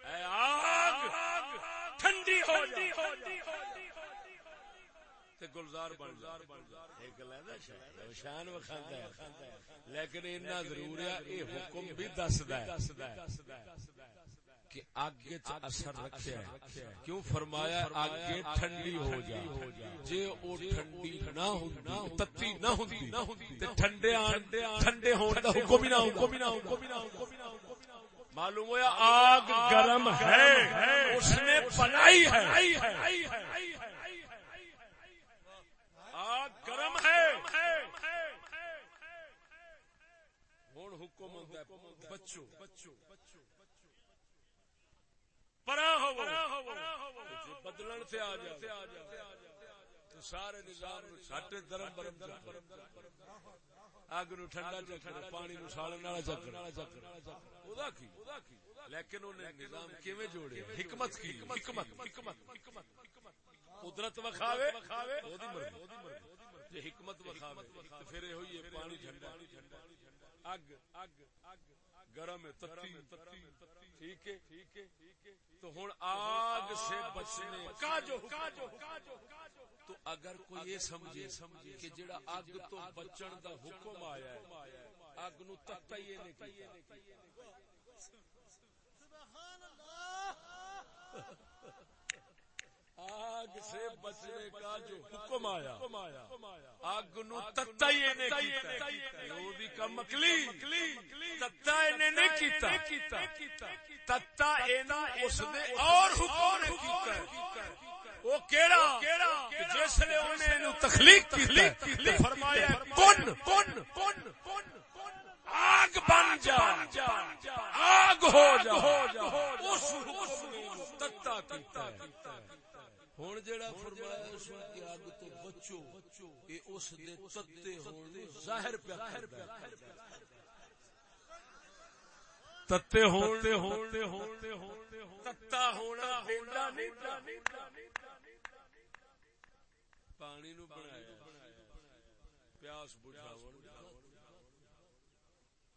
اے آگ ٹھنڈی ہو جا تے گلزار بن جا. ایک علیحدہ شان وکھاندا ہے لیکن اتنا ضرور ہے یہ حکم بھی دسدا ہے کہ آگے اثر رکھیا ہے. کیوں فرمایا آگے ٹھنڈی ہو جا. جے او ٹھنڈی نہ ہوندی تتی نہ ہوندی تے ٹھنڈے ہون دا حکم ہی نہ ہوندا. معلوم ہوا آگ گرم ہے اس نے بنائی ہے. آگ گرم ہے ہن حکم ہوندا ہے بچو پرا ہو بدلن سے آ جا تو سارے نظام نو چھٹ درم برم اگ نو ٹھنڈا چکر پانی نو سالن والا چکر اودا کی. لیکن انہیں نظام کیویں جوڑے حکمت کی قدرت وکھاوے اودی مرضی. جے حکمت وکھاوے تے پھر یہ ہوئی پانی ٹھنڈا اگ گرم ہے تتی ٹھیک ہے. تو ہن آگ سے بچنے کا جو تو اگر کوئی یہ سمجھے کہ جڑا اگ تو بچن دا حکم آیا ہے اگ نو تتا ہی نہیں کیتا. سبحان اللہ. آگ سے بچنے کا جو حکم آیا آگ نو تتا ہی نہیں کیتا. او دی کم عقلی تتا نے نہیں کیتا. تتا اینا اس نے اور حکم نے کیتا. وہ کیڑا کہ جس نے انہیں نو تخلیق کی فرمایا کن آگ بن جا آگ ہو جا. اس حکم نے تتا کیتا ہے. ہن جڑا فرمایا سن کی آگ تو بچو اے اس دے تتے ہون ظاہر پیا کردا ہے. تتے ہون تتا ہونا ہوندا نہیں. پانی نو بنایا پیاس بجھاون.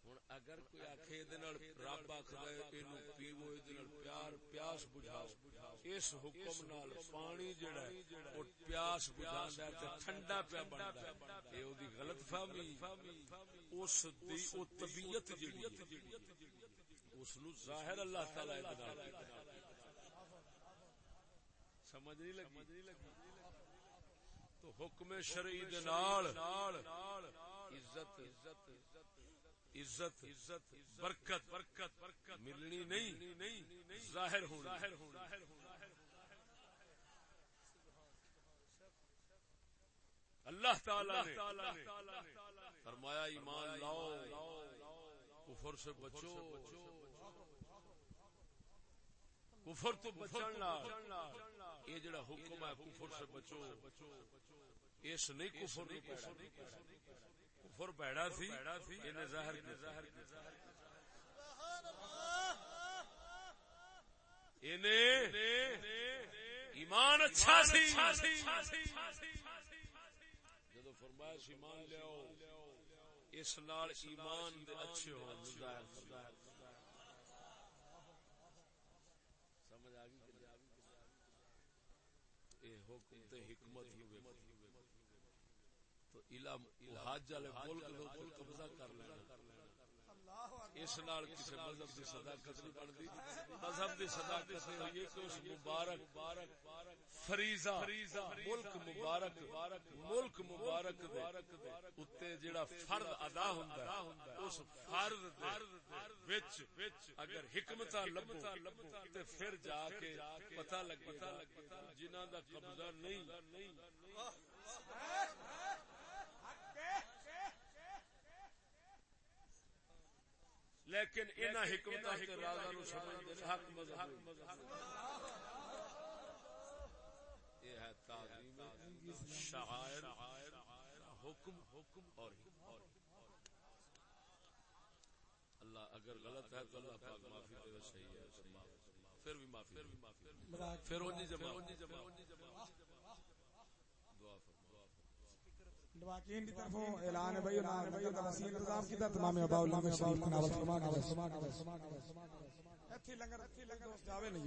ہن اگر کوئی آکھے دے نال رب آکھدا ہے اینو پیو دے نال پیاس بجھاؤ اس حکم نال پانی جڑا ہے او پیاس بجھاندا ہے تے ٹھنڈا پیا بندا ہے. اے او دی غلط فہمی اس دی او طبیعت جڑی ہے اس نو ظاہر اللہ تعالی دے نال سمجھ نہیں لگی. تو حکم شرعی دے نال عزت برکت ملنی نہیں ظاہر ہونا. اللہ تعالی نے فرمایا ایمان لاؤ کفر سے بچو. کفر تو بچنا یہ جڑا حکم ہے کفر سے بچو اس نہیں کفر کفر بیڑا تھی انہیں ظاہر انہیں ایمان اچھا سی جدو فرمایا ایمان لے آؤ اس نال ایمان دے اچھے ہو ظاہر سمجھ آ گئی اے حکم تے حکمت ہوئے تو حج والے ملک کو قبضہ کر لینا. اس نال کسی مذہب کی صداقت نہیں بنتی. مذہب کی صداقت ہوئی کہ اس مبارک فریضہ ملک مبارک اتے جڑا فرض ادا ہوندا ہے اس فرض وچ اگر حکمتاں لبو تے پھر جا کے پتہ لگے گا جنہاں دا قبضہ نہیں لیکن انہاں حکمتاں تے رازاں نو سمجھدے نے حق مذہب. یہ ہے تعظیم شعائر حکم اور اللہ اگر غلط ہے تو اللہ پاک معافی دے. صحیح ہے پھر بھی معافی پھر اونی جمع دعا فرما. دواکین کی طرفوں اعلان ہے بھائی نہ وسیع انتظام کیتا تمام اباء اللہ میں شریف ناول فرما ایتھے لنگر دوست جاوے نہیں.